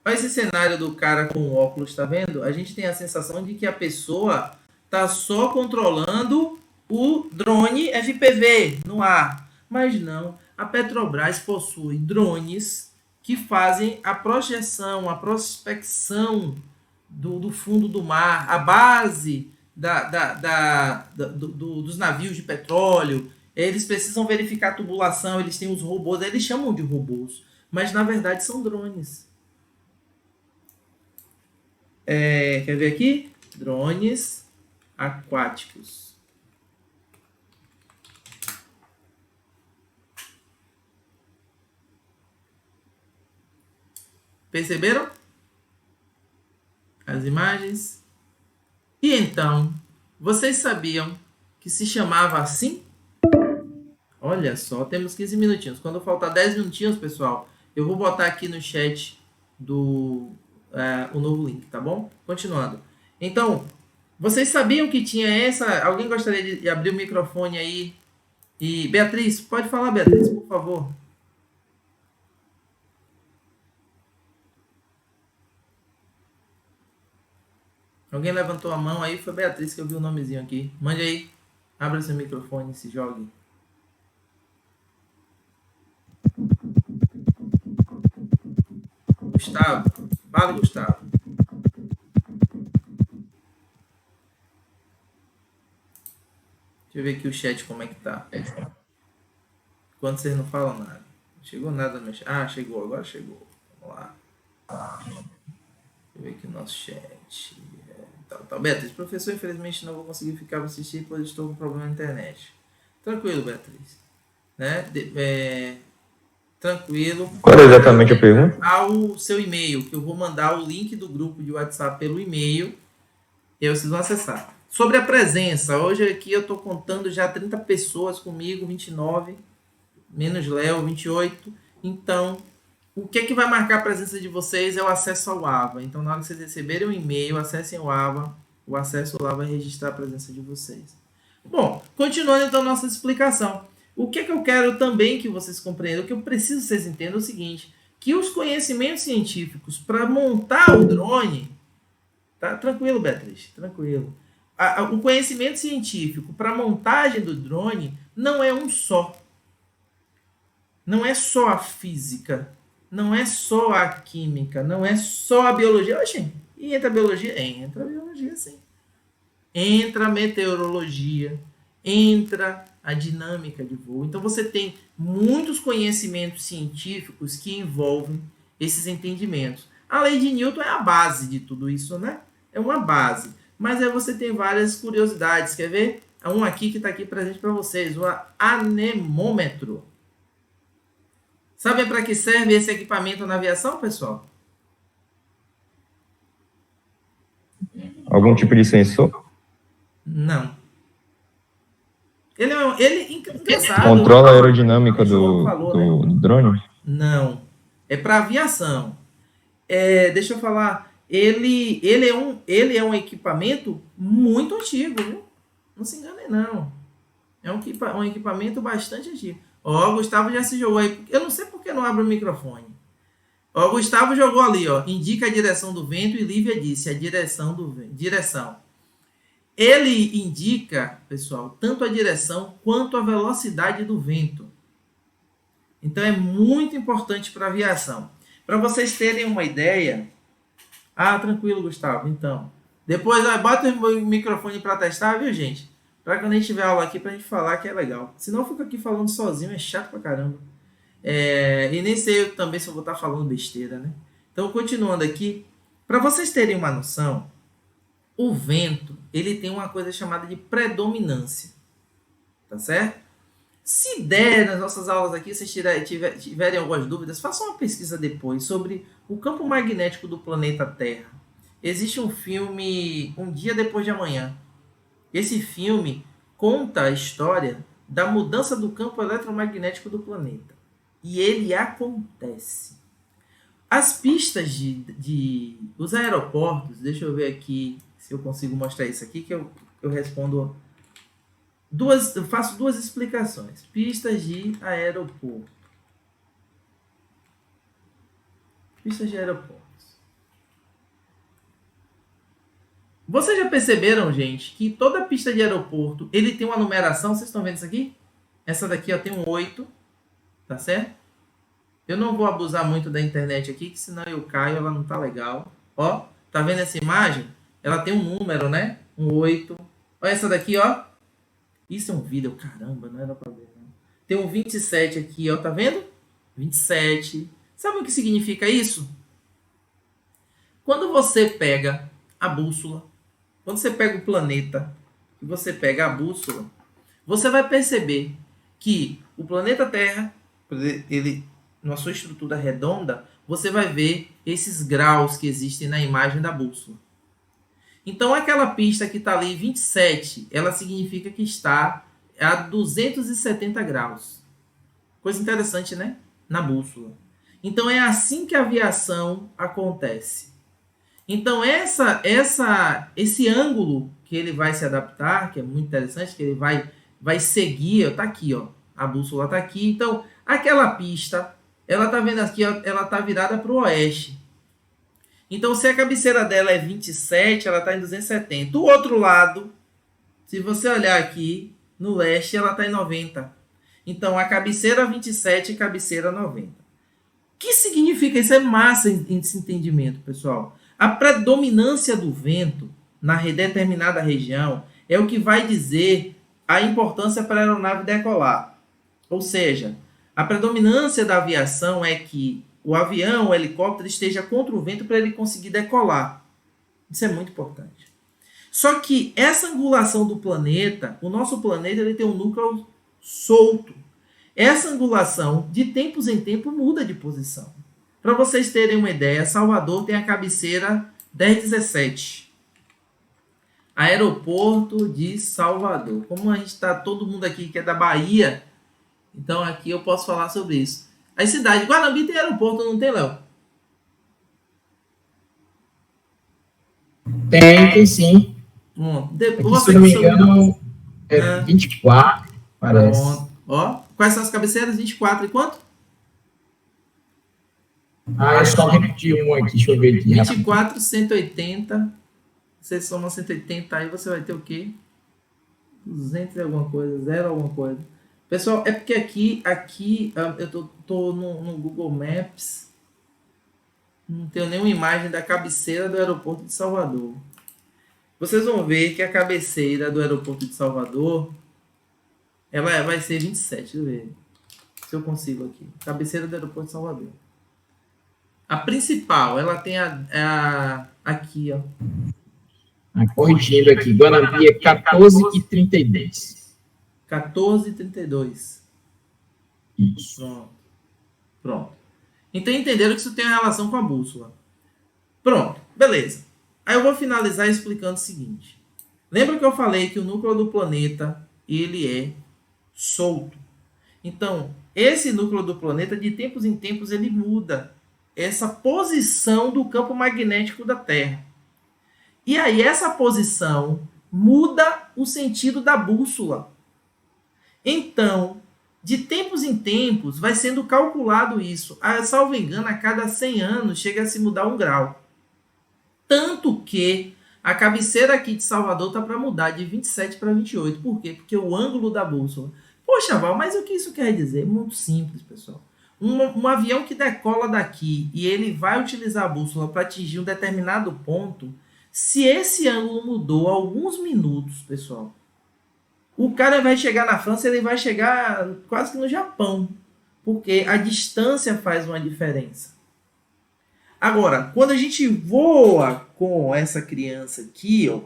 Olha esse cenário do cara com o óculos, tá vendo? A gente tem a sensação de que a pessoa tá só controlando o drone FPV no ar. Mas não, a Petrobras possui dos que fazem a projeção, a prospecção do fundo do mar, a base dos navios de petróleo. Eles precisam verificar a tubulação, eles têm os robôs, eles chamam de robôs, mas na verdade são drones. Quer ver aqui? Drones aquáticos. Perceberam? As imagens. E então, vocês sabiam que se chamava assim? Olha só, temos 15 minutinhos. Quando faltar 10 minutinhos, pessoal, eu vou botar aqui no chat o novo link, tá bom? Continuando. Então, vocês sabiam que tinha essa... Alguém gostaria de abrir o microfone aí? E Beatriz, pode falar, Beatriz, por favor. Alguém levantou a mão aí, foi Beatriz que eu vi o nomezinho aqui. Mande aí, abra seu microfone e se jogue. Gustavo, fala, Gustavo. Deixa eu ver aqui o chat como é que tá. Quando vocês não falam nada. Não chegou nada no chat. Ah, chegou, agora chegou. Vamos lá. Deixa eu ver aqui o nosso chat. Tá. Beatriz, professor, infelizmente não vou conseguir ficar para assistir, pois estou com problema na internet. Tranquilo, Beatriz. Né? Tranquilo. Qual é exatamente a pergunta? Ao seu e-mail, que eu vou mandar o link do grupo de WhatsApp pelo e-mail e aí vocês vão acessar. Sobre a presença, hoje aqui eu estou contando já 30 pessoas comigo, 29, menos Léo, 28. Então, o que vai marcar a presença de vocês é o acesso ao AVA. Então, na hora que vocês receberem o e-mail, acessem o AVA, o acesso lá vai registrar a presença de vocês. Bom, continuando então nossa explicação. O que eu quero também que vocês compreendam, o que eu preciso que vocês entendam é o seguinte, que os conhecimentos científicos para montar o drone, tá? Tranquilo, Beatriz, tranquilo. O conhecimento científico para montagem do drone não é um só. Não é só a física, não é só a química, não é só a biologia. Oxe, e entra a biologia? Entra a biologia, sim. Entra a meteorologia, entra a dinâmica de voo. Então você tem muitos conhecimentos científicos que envolvem esses entendimentos. A lei de Newton é a base de tudo isso, né? É uma base. Mas aí você tem várias curiosidades. Quer ver? Um aqui que está aqui presente para vocês, o anemômetro. Sabem para que serve esse equipamento na aviação, pessoal? Algum tipo de sensor? Não. Ele engraçado. Controla a aerodinâmica do drone? Não. É para aviação. Deixa eu falar. Ele é um equipamento muito antigo, viu? Não se engane, não. É um equipamento bastante antigo. Ó, o Gustavo já se jogou aí. Eu não sei por que não abre o microfone. Ó, o Gustavo jogou ali, ó. Indica a direção do vento e Lívia disse a direção do vento. Direção. ele indica, pessoal, tanto a direção quanto a velocidade do vento. Então é muito importante para a aviação. Para vocês terem uma ideia... tranquilo, Gustavo. Então, depois bota o microfone para testar, viu, gente? Para quando a gente tiver aula aqui, para a gente falar que é legal. Senão eu fico aqui falando sozinho, é chato pra caramba. E nem sei eu também se eu vou estar falando besteira, né? Então, continuando aqui, para vocês terem uma noção, o vento, ele tem uma coisa chamada de predominância. Tá certo? Se der nas nossas aulas aqui, se vocês tiverem algumas dúvidas, façam uma pesquisa depois sobre o campo magnético do planeta Terra. Existe um filme, Um Dia Depois de Amanhã. Esse filme conta a história da mudança do campo eletromagnético do planeta. E ele acontece. As pistas os aeroportos, deixa eu ver aqui se eu consigo mostrar isso aqui, que eu respondo... Eu faço duas explicações. Pistas de aeroporto. Pistas de aeroportos. Vocês já perceberam, gente, que toda pista de aeroporto, ele tem uma numeração. Vocês estão vendo isso aqui? Essa daqui, ó, tem um 8. Tá certo? Eu não vou abusar muito da internet aqui, que senão eu caio, ela não tá legal. Ó, tá vendo essa imagem? Ela tem um número, né? Um 8. Olha essa daqui, ó. Isso é um vídeo, caramba, não era pra ver. Não. Tem um 27 aqui, ó, tá vendo? 27. Sabe o que significa isso? Quando você pega a bússola, quando você pega o planeta e você pega a bússola, você vai perceber que o planeta Terra, ele, na sua estrutura redonda, você vai ver esses graus que existem na imagem da bússola. Então, aquela pista que está ali, 27, ela significa que está a 270 graus. Coisa interessante, né? Na bússola. Então, é assim que a aviação acontece. Então, esse ângulo que ele vai se adaptar, que é muito interessante, que ele vai seguir, está aqui, ó, a bússola está aqui. Então, aquela pista, ela está vendo aqui, ó, ela está virada para o oeste. Então, se a cabeceira dela é 27, ela está em 270. Do outro lado, se você olhar aqui, no leste, ela está em 90. Então, a cabeceira 27 e a cabeceira 90. O que significa? Isso é massa esse entendimento, pessoal. A predominância do vento na determinada região é o que vai dizer a importância para a aeronave decolar. Ou seja, a predominância da aviação é que o avião, o helicóptero, esteja contra o vento para ele conseguir decolar. Isso é muito importante. Só que essa angulação do planeta, o nosso planeta, ele tem um núcleo solto. Essa angulação, de tempos em tempos, muda de posição. Para vocês terem uma ideia, Salvador tem a cabeceira 1017. Aeroporto de Salvador. Como a gente está, todo mundo aqui que é da Bahia, então aqui eu posso falar sobre isso. As cidades, Guarabira tem aeroporto, não tem, Léo? Tem sim. Depois, se eu não me engano, 24, parece. Pronto. Ó, quais são as cabeceiras? 24 e quanto? Eu só repeti um aqui, deixa eu ver aqui. 24, 180. Você soma 180, aí você vai ter o quê? 200 e alguma coisa, 0 alguma coisa. Pessoal, é porque aqui eu tô no Google Maps, não tenho nenhuma imagem da cabeceira do aeroporto de Salvador. Vocês vão ver que a cabeceira do aeroporto de Salvador, ela vai ser 27, deixa eu ver se eu consigo aqui. Cabeceira do aeroporto de Salvador. A principal, ela tem aqui, ó. Corrigindo aqui, Guanabara 14 e 32. 14,32. Isso. Pronto. Então entenderam que isso tem uma relação com a bússola. Pronto, beleza. Aí eu vou finalizar explicando o seguinte. Lembra que eu falei que o núcleo do planeta, ele é solto. Então, esse núcleo do planeta, de tempos em tempos, ele muda essa posição do campo magnético da Terra. E aí essa posição muda o sentido da bússola. Então, de tempos em tempos, vai sendo calculado isso. Salvo engano, a cada 100 anos chega a se mudar 1 grau. Tanto que A cabeceira aqui de Salvador tá para mudar de 27 para 28. Por quê? Porque o ângulo da bússola. Poxa, Val, mas o que isso quer dizer? Muito simples, pessoal. Um avião que decola daqui e ele vai utilizar a bússola para atingir um determinado ponto, se esse ângulo mudou alguns minutos, pessoal, o cara vai chegar na França, ele vai chegar quase que no Japão, porque a distância faz uma diferença. Agora, quando a gente voa com essa criança aqui, ó,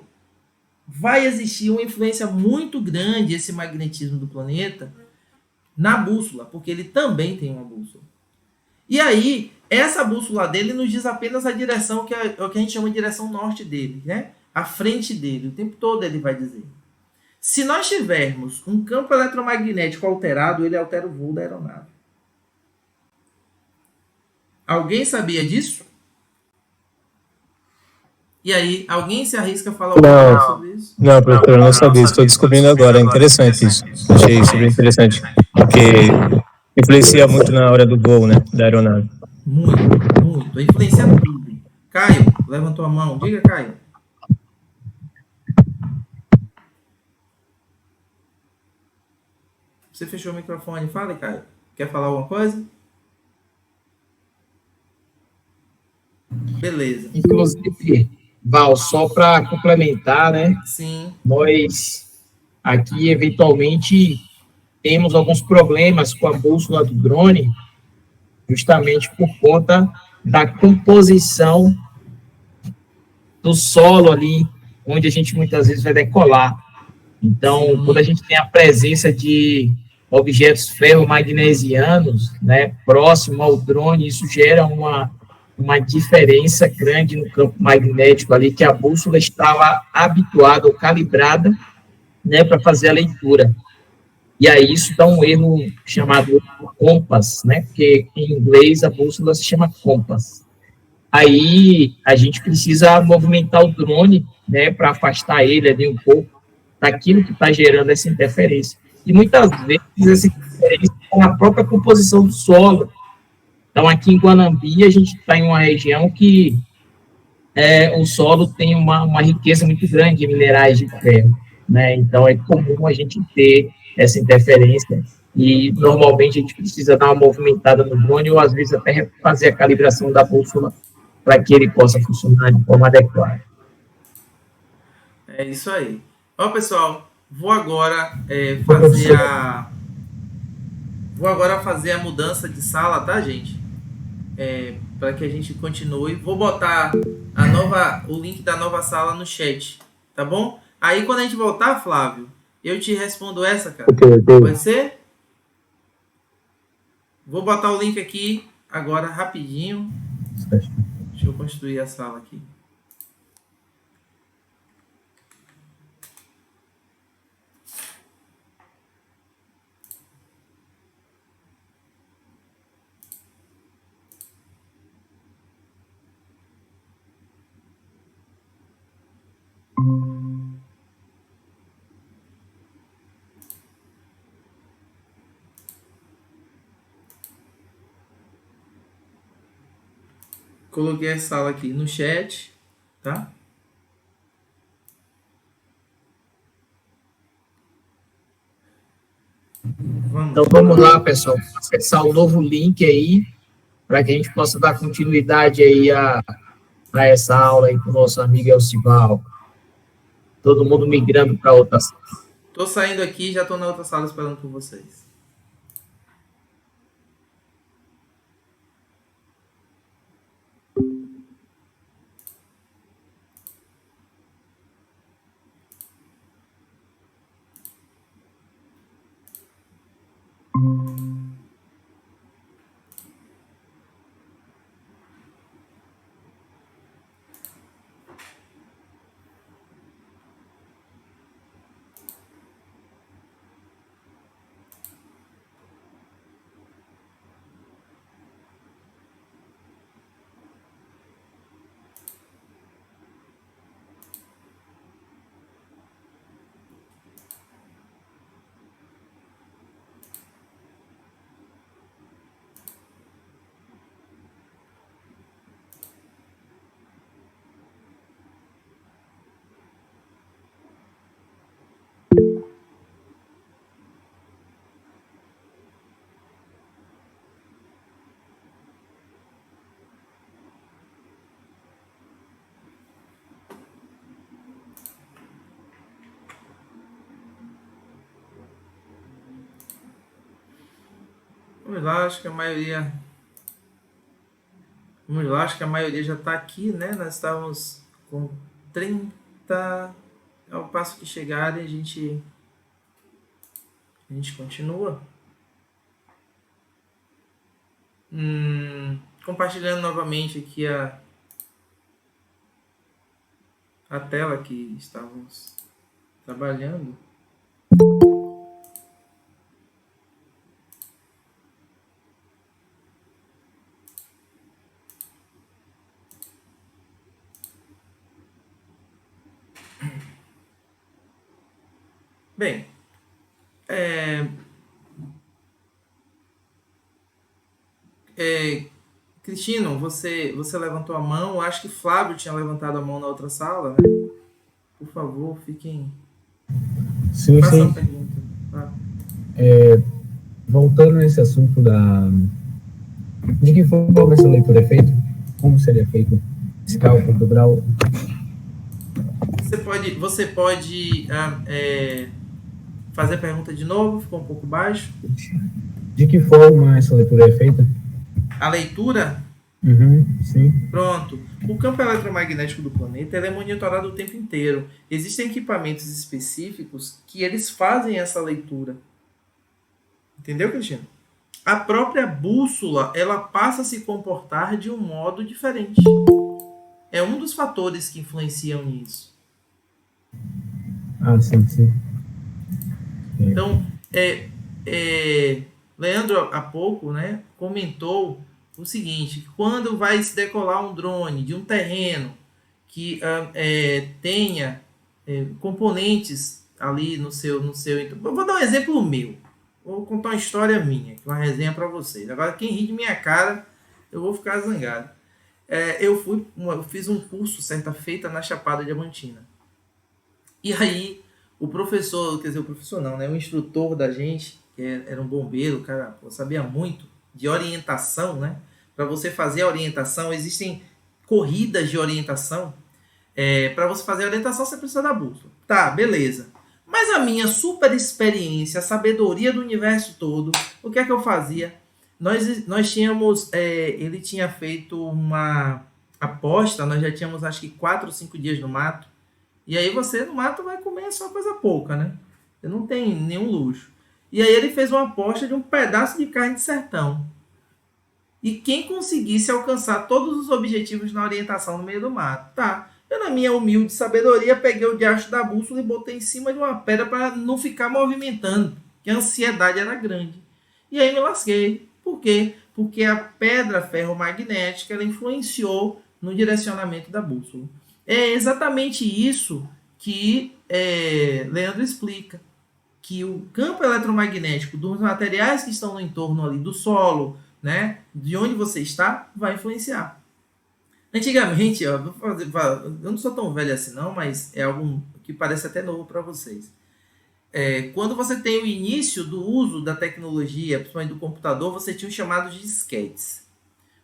vai existir uma influência muito grande esse magnetismo do planeta na bússola, porque ele também tem uma bússola. E aí, essa bússola dele nos diz apenas a direção que é o que a gente chama de direção norte dele, né? A frente dele, o tempo todo ele vai dizer. Se nós tivermos um campo eletromagnético alterado, ele altera o voo da aeronave. Alguém sabia disso? E aí, alguém se arrisca a falar alguma coisa sobre isso? Não, professor, eu não sabia, estou descobrindo agora. É interessante isso. Achei super interessante. Porque influencia muito na hora do voo, né? Da aeronave. Muito, muito. Influencia tudo. Caio, levantou a mão. Diga, Caio. Você fechou o microfone. Fala, Caio. Quer falar alguma coisa? Beleza. Inclusive, Val, só para complementar, né? Sim. Nós aqui, eventualmente, temos alguns problemas com a bússola do drone, justamente por conta da composição do solo ali, onde a gente muitas vezes vai decolar. Então, quando a gente tem a presença de objetos ferromagnesianos, né, próximo ao drone, isso gera uma diferença grande no campo magnético ali, que a bússola estava habituada ou calibrada, né, para fazer a leitura. E aí isso dá um erro chamado compass, né, porque em inglês a bússola se chama compass. Aí a gente precisa movimentar o drone, né, para afastar ele ali um pouco daquilo que está gerando essa interferência. E muitas vezes essa interferência é na própria composição do solo. Então, aqui em Guanambi, a gente está em uma região que o solo tem uma riqueza muito grande de minerais de ferro, né? Então, é comum a gente ter essa interferência e, normalmente, a gente precisa dar uma movimentada no drone ou, às vezes, até fazer a calibração da bússola para que ele possa funcionar de forma adequada. É isso aí. Ó, pessoal, vou agora fazer a mudança de sala, tá, gente? Para que a gente continue. Vou botar o link da nova sala no chat, tá bom? Aí quando a gente voltar, Flávio, eu te respondo essa, cara. Pode ser? Vou botar o link aqui agora rapidinho. Deixa eu construir a sala aqui. Coloquei a sala aqui no chat, tá? Então vamos lá, pessoal, acessar o novo link aí, para que a gente possa dar continuidade aí a essa aula aí com o nosso amigo Elcival. Todo mundo migrando para outra sala. Tô saindo aqui e já tô na outra sala esperando por vocês. Vamos lá, acho que a maioria. Vamos lá, acho que a maioria já está aqui, né? Nós estávamos com 30. Ao passo que chegarem, a gente continua. Compartilhando novamente aqui a tela que estávamos trabalhando. Bem, Cristino, você levantou a mão. Acho que Flávio tinha levantado a mão na outra sala, né? Por favor, fiquem. Sim, Façam a sim. pergunta. Tá? Voltando nesse assunto de que forma essa leitura é feita, como seria feito esse cálculo do grau? Você pode fazer a pergunta de novo, ficou um pouco baixo. De que forma essa leitura é feita? A leitura, Sim. pronto. O campo eletromagnético do planeta ele é monitorado o tempo inteiro. Existem equipamentos específicos que eles fazem essa leitura. Entendeu, Cristiano? A própria bússola, ela passa a se comportar de um modo diferente. É um dos fatores que influenciam nisso. Sim. Então, Leandro, há pouco, né, comentou o seguinte: quando vai se decolar um drone de um terreno que tenha componentes ali no seu. Vou dar um exemplo meu. Vou contar uma história minha, uma resenha para vocês. Agora, quem ri de minha cara, eu vou ficar zangado. Eu fiz um curso certa feita na Chapada Diamantina. E aí, o professor não, né? O instrutor da gente, que era um bombeiro, o cara sabia muito de orientação, né? Para você fazer a orientação, existem corridas de orientação. Para você fazer a orientação, você precisa da bússola. Tá, beleza. Mas a minha super experiência, a sabedoria do universo todo, o que é que eu fazia? Nós tínhamos, ele tinha feito uma aposta, nós já tínhamos acho que 4 ou 5 dias no mato. E aí você no mato vai comer só coisa pouca, né? Você não tem nenhum luxo. E aí ele fez uma aposta de um pedaço de carne de sertão. E quem conseguisse alcançar todos os objetivos na orientação no meio do mato. Tá. Eu, na minha humilde sabedoria, peguei o diacho da bússola e botei em cima de uma pedra para não ficar movimentando, porque a ansiedade era grande. E aí me lasquei. Por quê? Porque a pedra ferromagnética ela influenciou no direcionamento da bússola. É exatamente isso que Leandro explica. Que o campo eletromagnético dos materiais que estão no entorno ali do solo, né, de onde você está, vai influenciar. Antigamente, eu não sou tão velho assim não, mas é algo que parece até novo para vocês. Quando você tem o início do uso da tecnologia, principalmente do computador, você tinha os chamados disquetes.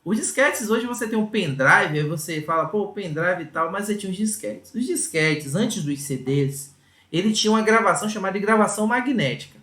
Os disquetes, hoje você tem um pendrive, aí você fala, pô, pendrive e tal, mas você tinha os disquetes. Os disquetes, antes dos CDs, ele tinha uma gravação chamada de gravação magnética.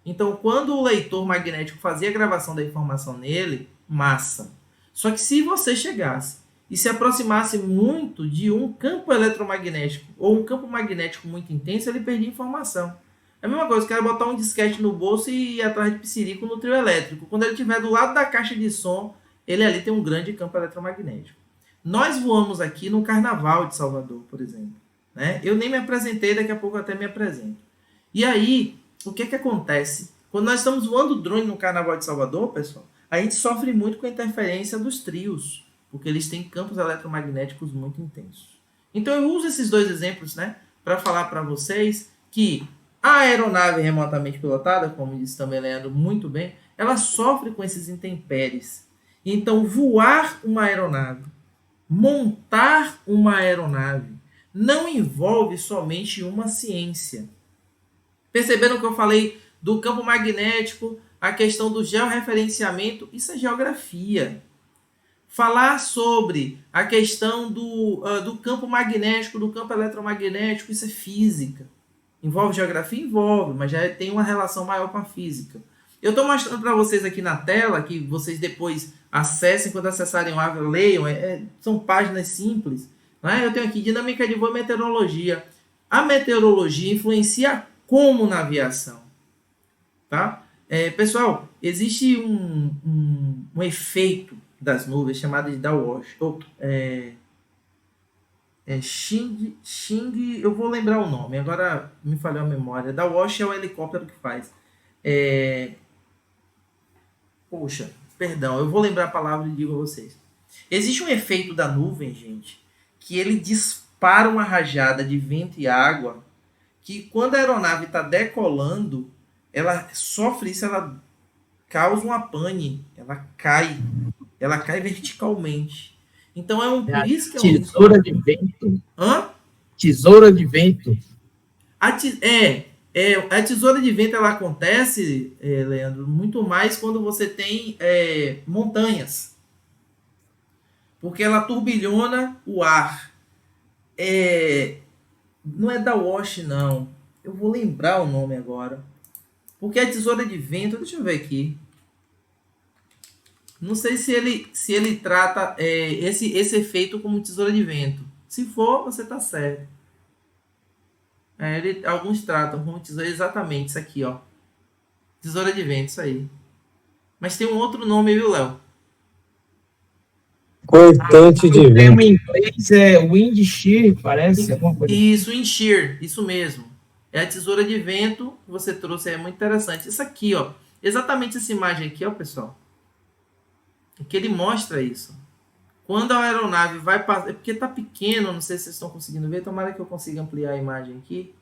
Então, quando o leitor magnético fazia a gravação da informação nele, massa. Só que se você chegasse e se aproximasse muito de um campo eletromagnético ou um campo magnético muito intenso, ele perdia informação. É a mesma coisa, o cara botar um disquete no bolso e ir atrás de psirico no trio elétrico. Quando ele estiver do lado da caixa de som, ele ali tem um grande campo eletromagnético. Nós voamos aqui no Carnaval de Salvador, por exemplo. Né? Eu nem me apresentei, daqui a pouco eu até me apresento. E aí, o que que acontece? Quando nós estamos voando drone no Carnaval de Salvador, pessoal, a gente sofre muito com a interferência dos trios, porque eles têm campos eletromagnéticos muito intensos. Então eu uso esses dois exemplos, né, para falar para vocês que a aeronave remotamente pilotada, como disse também Leandro muito bem, ela sofre com esses intempéries. Então voar uma aeronave, montar uma aeronave, não envolve somente uma ciência. Perceberam que eu falei do campo magnético, a questão do georreferenciamento? Isso é geografia. Falar sobre a questão do campo magnético, do campo eletromagnético, isso é física. Envolve geografia? Envolve, mas já tem uma relação maior com a física. Eu estou mostrando para vocês aqui na tela, que vocês depois acessem, quando acessarem o Ava, leiam, são páginas simples. Né? Eu tenho aqui dinâmica de voo e meteorologia. A meteorologia influencia como na aviação? Tá? Pessoal, existe um efeito das nuvens chamado de downwash. Xing, eu vou lembrar o nome, agora me falhou a memória. Downwash é o helicóptero que faz. Poxa, perdão, eu vou lembrar a palavra e digo a vocês. Existe um efeito da nuvem, gente, que ele dispara uma rajada de vento e água, que quando a aeronave está decolando, ela sofre isso, ela causa uma pane, ela cai verticalmente. Então por isso que tesoura de vento. Hã? Tesoura de vento. A tesoura de vento ela acontece, Leandro, muito mais quando você tem montanhas. Porque ela turbilhona o ar. Não é downwash, não. Eu vou lembrar o nome agora. Porque a tesoura de vento, deixa eu ver aqui. Não sei se ele trata esse efeito como tesoura de vento. Se for, você está certo. Alguns tratam como tesoura, exatamente isso aqui, ó. Tesoura de vento, isso aí. Mas tem um outro nome, viu, Léo? Cortante de O termo vento. em inglês é wind shear, parece. Alguma coisa. Isso, wind shear, isso mesmo. É a tesoura de vento que você trouxe, é muito interessante. Isso aqui, ó. Exatamente essa imagem aqui, ó, pessoal. Que ele mostra isso. Quando a aeronave vai passar... É porque está pequeno, não sei se vocês estão conseguindo ver. Tomara que eu consiga ampliar a imagem aqui.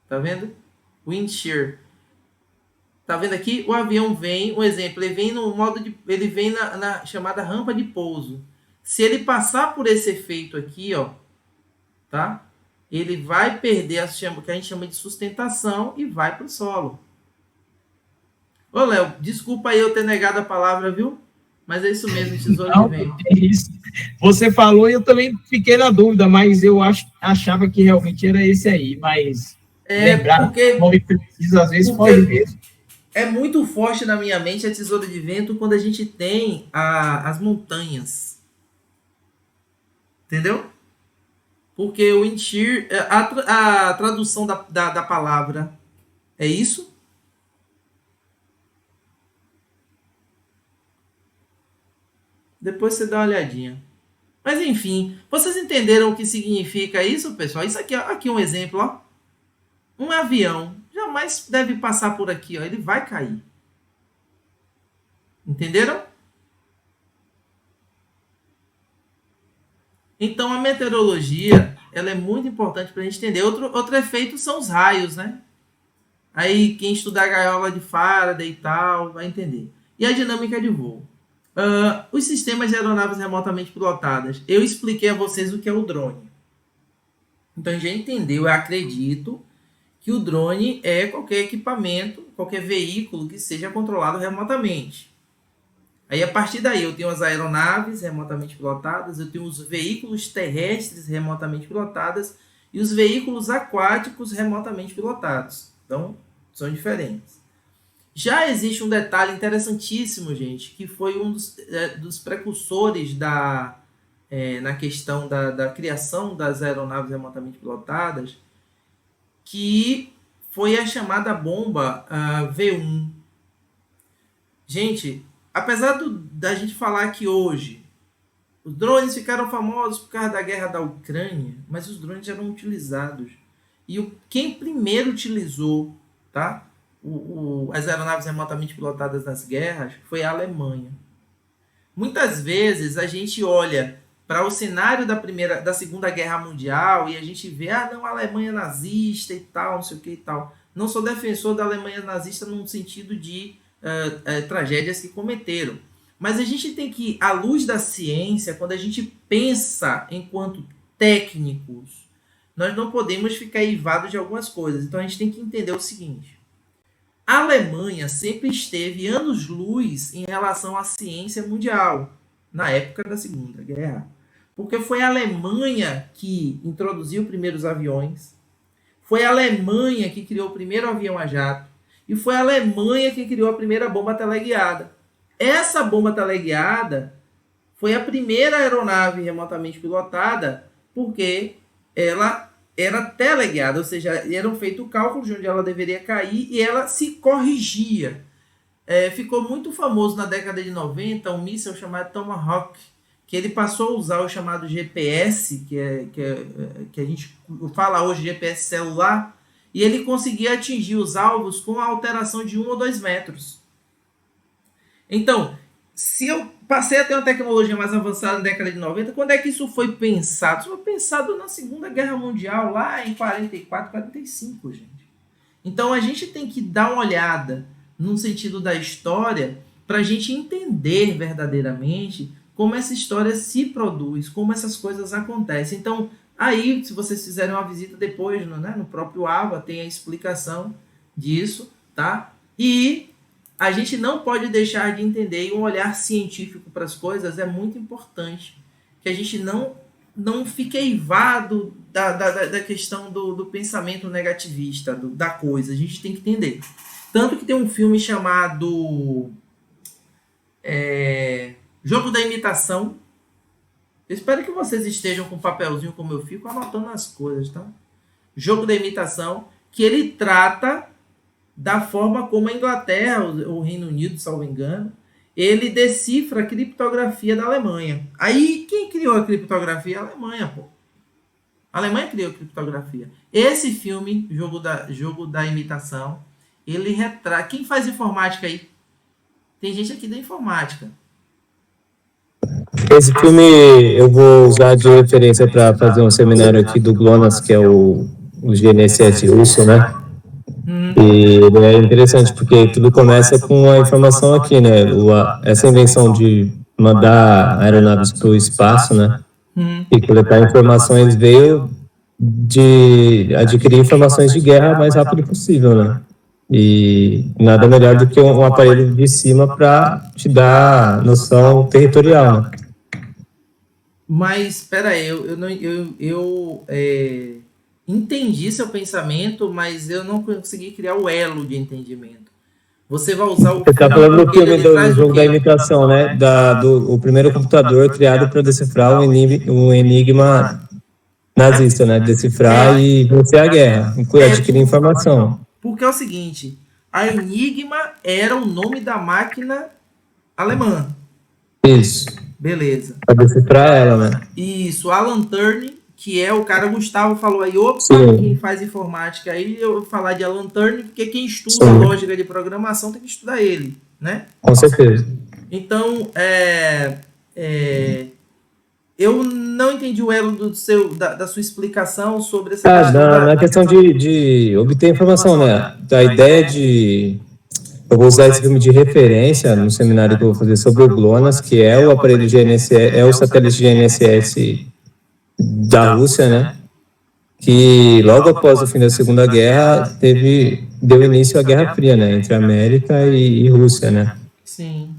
Tá vendo? Wind shear. Tá vendo aqui? O avião vem, um exemplo, ele vem no modo de... Ele vem na chamada rampa de pouso. Se ele passar por esse efeito aqui, ó, tá? Ele vai perder o que a gente chama de sustentação e vai para o solo. Ô, Léo, desculpa aí eu ter negado a palavra, viu? Mas é isso mesmo, tesoura de vento. É isso. Você falou e eu também fiquei na dúvida, mas eu achava que realmente era esse aí. Mas lembrar porque, nome preciso, às vezes pode mesmo. É muito forte na minha mente a tesoura de vento quando a gente tem as montanhas. Entendeu? Porque o wind shear, a tradução da palavra é isso? Depois você dá uma olhadinha. Mas enfim, vocês entenderam o que significa isso, pessoal? Isso aqui é um exemplo, ó. Um avião jamais deve passar por aqui, ó. Ele vai cair. Entenderam? Então a meteorologia, ela é muito importante para a gente entender. Outro efeito são os raios, né? Aí quem estudar a gaiola de Faraday e tal vai entender. E a dinâmica de voo. Os sistemas de aeronaves remotamente pilotadas. Eu expliquei a vocês o que é o drone. Então a gente já entendeu, eu acredito, que o drone é qualquer equipamento, qualquer veículo que seja controlado remotamente. Aí a partir daí eu tenho as aeronaves remotamente pilotadas, eu tenho os veículos terrestres remotamente pilotados e os veículos aquáticos remotamente pilotados. Então, são diferentes. Já existe um detalhe interessantíssimo, gente, que foi um dos precursores na questão da criação das aeronaves remotamente pilotadas, que foi a chamada bomba V1. Gente, apesar da gente falar que hoje os drones ficaram famosos por causa da guerra da Ucrânia, mas os drones eram utilizados. E quem primeiro utilizou, tá, as aeronaves remotamente pilotadas nas guerras foi a Alemanha. Muitas vezes a gente olha para o cenário da Segunda Guerra Mundial e a gente vê, não, a Alemanha nazista e tal, não sei o que e tal. Não sou defensor da Alemanha nazista no sentido de tragédias que cometeram. Mas a gente tem que, à luz da ciência, quando a gente pensa enquanto técnicos, nós não podemos ficar eivados de algumas coisas. Então a gente tem que entender o seguinte. A Alemanha sempre esteve anos-luz em relação à ciência mundial, na época da Segunda Guerra. Porque foi a Alemanha que introduziu os primeiros aviões, Foi a Alemanha que criou o primeiro avião a jato. E foi a Alemanha que criou a primeira bomba teleguiada. Essa bomba teleguiada foi a primeira aeronave remotamente pilotada porque ela era teleguiada, ou seja, eram feitos cálculos de onde ela deveria cair e ela se corrigia. Ficou muito famoso na década de 90 um míssil chamado Tomahawk, que ele passou a usar o chamado GPS, que a gente fala hoje GPS celular, e ele conseguia atingir os alvos com a alteração de 1 ou 2 metros. Então, se eu passei a ter uma tecnologia mais avançada na década de 90, quando é que isso foi pensado? Isso foi pensado na Segunda Guerra Mundial, lá em 44, 45, gente. Então, a gente tem que dar uma olhada no sentido da história para a gente entender verdadeiramente como essa história se produz, como essas coisas acontecem. Então, aí, se vocês fizerem uma visita depois, no próprio AVA, tem a explicação disso, tá? E a gente não pode deixar de entender, e um olhar científico para as coisas é muito importante, que a gente não fique eivado da questão do pensamento negativista, da coisa. A gente tem que entender. Tanto que tem um filme chamado Jogo da Imitação. Eu espero que vocês estejam com um papelzinho como eu fico, anotando as coisas, tá? Jogo da Imitação, que ele trata da forma como a Inglaterra, o Reino Unido, salvo engano, ele decifra a criptografia da Alemanha. Aí, quem criou a criptografia? A Alemanha, pô. A Alemanha criou a criptografia. Esse filme, Jogo da Imitação, ele retrata... Quem faz informática aí? Tem gente aqui da informática. Esse filme eu vou usar de referência para fazer um seminário aqui do GLONASS, que é o GNSS russo, né? E ele é interessante porque tudo começa com a informação aqui, né? Essa invenção de mandar aeronaves para o espaço, né? E coletar informações veio de adquirir informações de guerra o mais rápido possível, né? E nada melhor do que um aparelho de cima para te dar noção territorial, né? Mas, espera aí, eu entendi seu pensamento, mas eu não consegui criar o elo de entendimento. Você vai usar o... Você está falando do filme do Jogo da Imitação, né? O primeiro computador criado para decifrar um enigma nazista, né? Decifrar e vencer a guerra, adquirir informação. Porque é o seguinte, a Enigma era o nome da máquina alemã. Isso. Beleza. Para decifrar ela, né? Isso, Alan Turing, que é o cara, Gustavo falou aí, opa, quem faz informática aí, eu vou falar de Alan Turing, porque quem estuda lógica de programação tem que estudar ele, né? Com certeza. Então, eu não entendi o elo da sua explicação sobre essa na questão de obter informação, né? Da ideia de... Eu vou usar esse filme de referência no seminário que eu vou fazer sobre o GLONASS, que é o aparelho GNSS, é o satélite GNSS da Rússia, né? Que logo após o fim da Segunda Guerra deu início à Guerra Fria, né? Entre América e Rússia, né? Sim.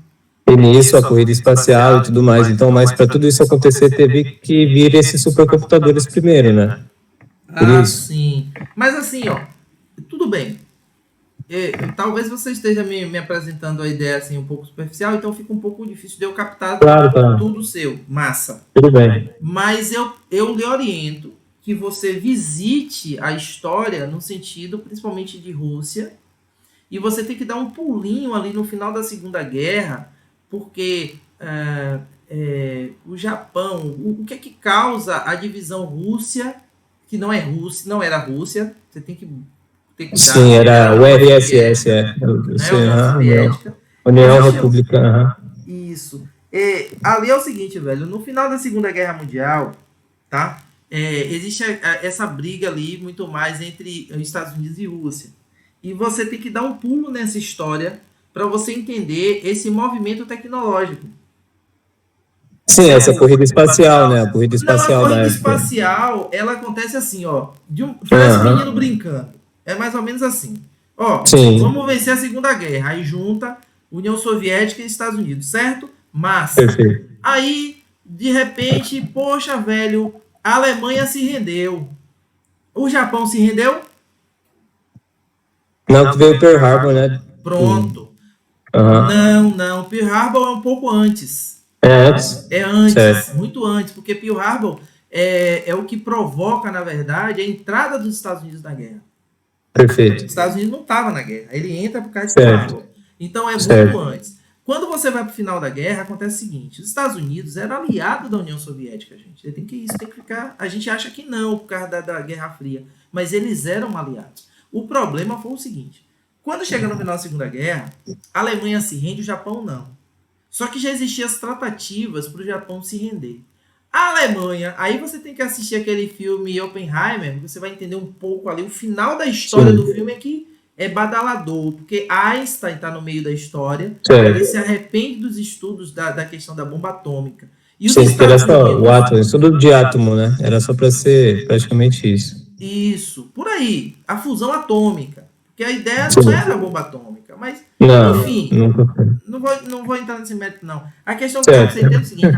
E nisso a corrida espacial e tudo mais. Então, mas para tudo isso acontecer, teve que vir esses supercomputadores primeiro, né? Sim. Mas assim, ó, tudo bem. Talvez você esteja me apresentando a ideia assim um pouco superficial, então fica um pouco difícil de eu captar tudo seu. Massa. Tudo bem. Mas eu lhe oriento que você visite a história no sentido principalmente de Rússia, e você tem que dar um pulinho ali no final da Segunda Guerra, porque o Japão, o que é que causa a divisão Rússia, que não era Rússia, você tem que ter cuidado. Sim, era o RSS, União Republicana. Isso. Ali é o seguinte, velho, no final da Segunda Guerra Mundial, tá? Existe essa briga ali muito mais entre os Estados Unidos e Rússia. E você tem que dar um pulo nessa história para você entender esse movimento tecnológico. Sim, essa corrida espacial, né? A corrida espacial. A corrida espacial, ela acontece assim, ó. Parece menino brincando. É mais ou menos assim. Ó, vamos vencer a Segunda Guerra. Aí junta União Soviética e Estados Unidos, certo? Massa. Perfeito. Aí, de repente, poxa, velho, a Alemanha se rendeu. O Japão se rendeu? Não, que veio Pearl Harbor, né? Pronto. Aham. Não. Pearl Harbor é um pouco antes. É antes? É antes, Certo. muito antes, porque Pearl Harbor é o que provoca, na verdade, a entrada dos Estados Unidos na guerra. Os Perfeito. Estados Unidos não estavam na guerra, ele entra por causa de Certo. Pearl Harbor. Então é muito Certo. antes. Quando você vai para o final da guerra, acontece o seguinte: os Estados Unidos era aliado da União Soviética, gente. Isso tem que ficar. A gente acha que não, por causa da Guerra Fria, mas eles eram aliados. O problema foi o seguinte: quando chega no final da Segunda Guerra, a Alemanha se rende, o Japão não. Só que já existiam as tratativas para o Japão se render. A Alemanha, aí você tem que assistir aquele filme Oppenheimer, você vai entender um pouco ali. O final da história Sim. do filme é que é badalador, porque Einstein está no meio da história, Certo. ele se arrepende dos estudos da questão da bomba atômica. E os Sim, que era Estados só Unidos... o átomo, estudo de átomo, né? Era só para ser praticamente isso. Isso, por aí, a fusão atômica. Porque a ideia Sim. não era a bomba atômica, mas, Não, enfim, nunca foi. não vou entrar nesse mérito, não. A questão que eu quero que você entenda é o seguinte: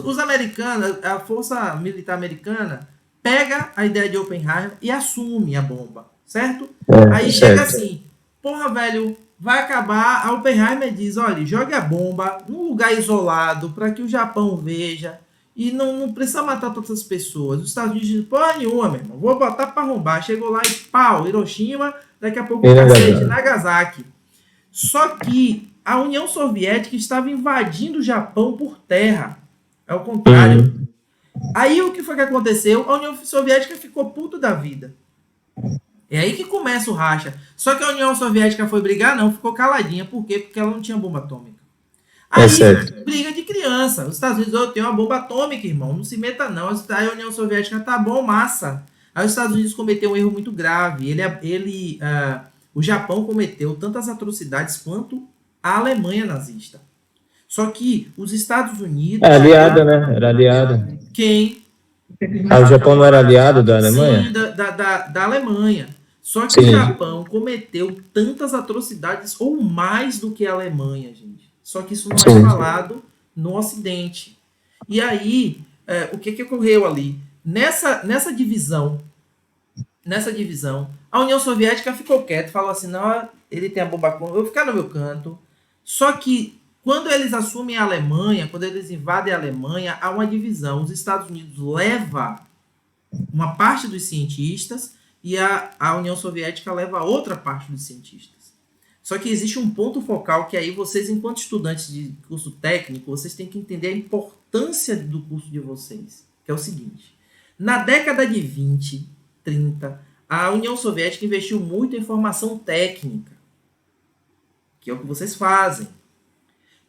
os americanos, a força militar americana, pega a ideia de Oppenheimer e assume a bomba, certo? Aí chega assim, porra, velho, vai acabar. A Oppenheimer diz: olha, jogue a bomba num lugar isolado para que o Japão veja e não precisa matar todas as pessoas. Os Estados Unidos dizem: porra nenhuma, meu irmão, vou botar para arrombar. Chegou lá e pau, Hiroshima, daqui a pouco cacete, Nagasaki. Só que a União Soviética estava invadindo o Japão por terra. É o contrário. Aí o que foi que aconteceu? A União Soviética ficou puto da vida. É aí que começa o racha. Só que a União Soviética foi brigar? Não, ficou caladinha. Por quê? Porque ela não tinha bomba atômica. Aí, briga de criança. Os Estados Unidos, tem uma bomba atômica, irmão. Não se meta, não. Aí a União Soviética, tá bom, massa. Aí os Estados Unidos cometeu um erro muito grave. O Japão cometeu tantas atrocidades quanto a Alemanha nazista. Só que os Estados Unidos... É aliada, né? Era aliada. Quem? O Japão não era aliado da Alemanha? Sim, da Alemanha. Só que Sim. o Japão cometeu tantas atrocidades ou mais do que a Alemanha, gente. Só que isso não é falado no Ocidente. E aí, o que ocorreu ali? Nessa divisão, a União Soviética ficou quieta, falou assim: não, ele tem a bomba atômica, eu vou ficar no meu canto. Só que quando eles assumem a Alemanha, quando eles invadem a Alemanha, há uma divisão. Os Estados Unidos leva uma parte dos cientistas e a União Soviética leva outra parte dos cientistas. Só que existe um ponto focal que aí vocês, enquanto estudantes de curso técnico, vocês têm que entender a importância do curso de vocês, que é o seguinte: na década de 20, 30, a União Soviética investiu muito em formação técnica, que é o que vocês fazem.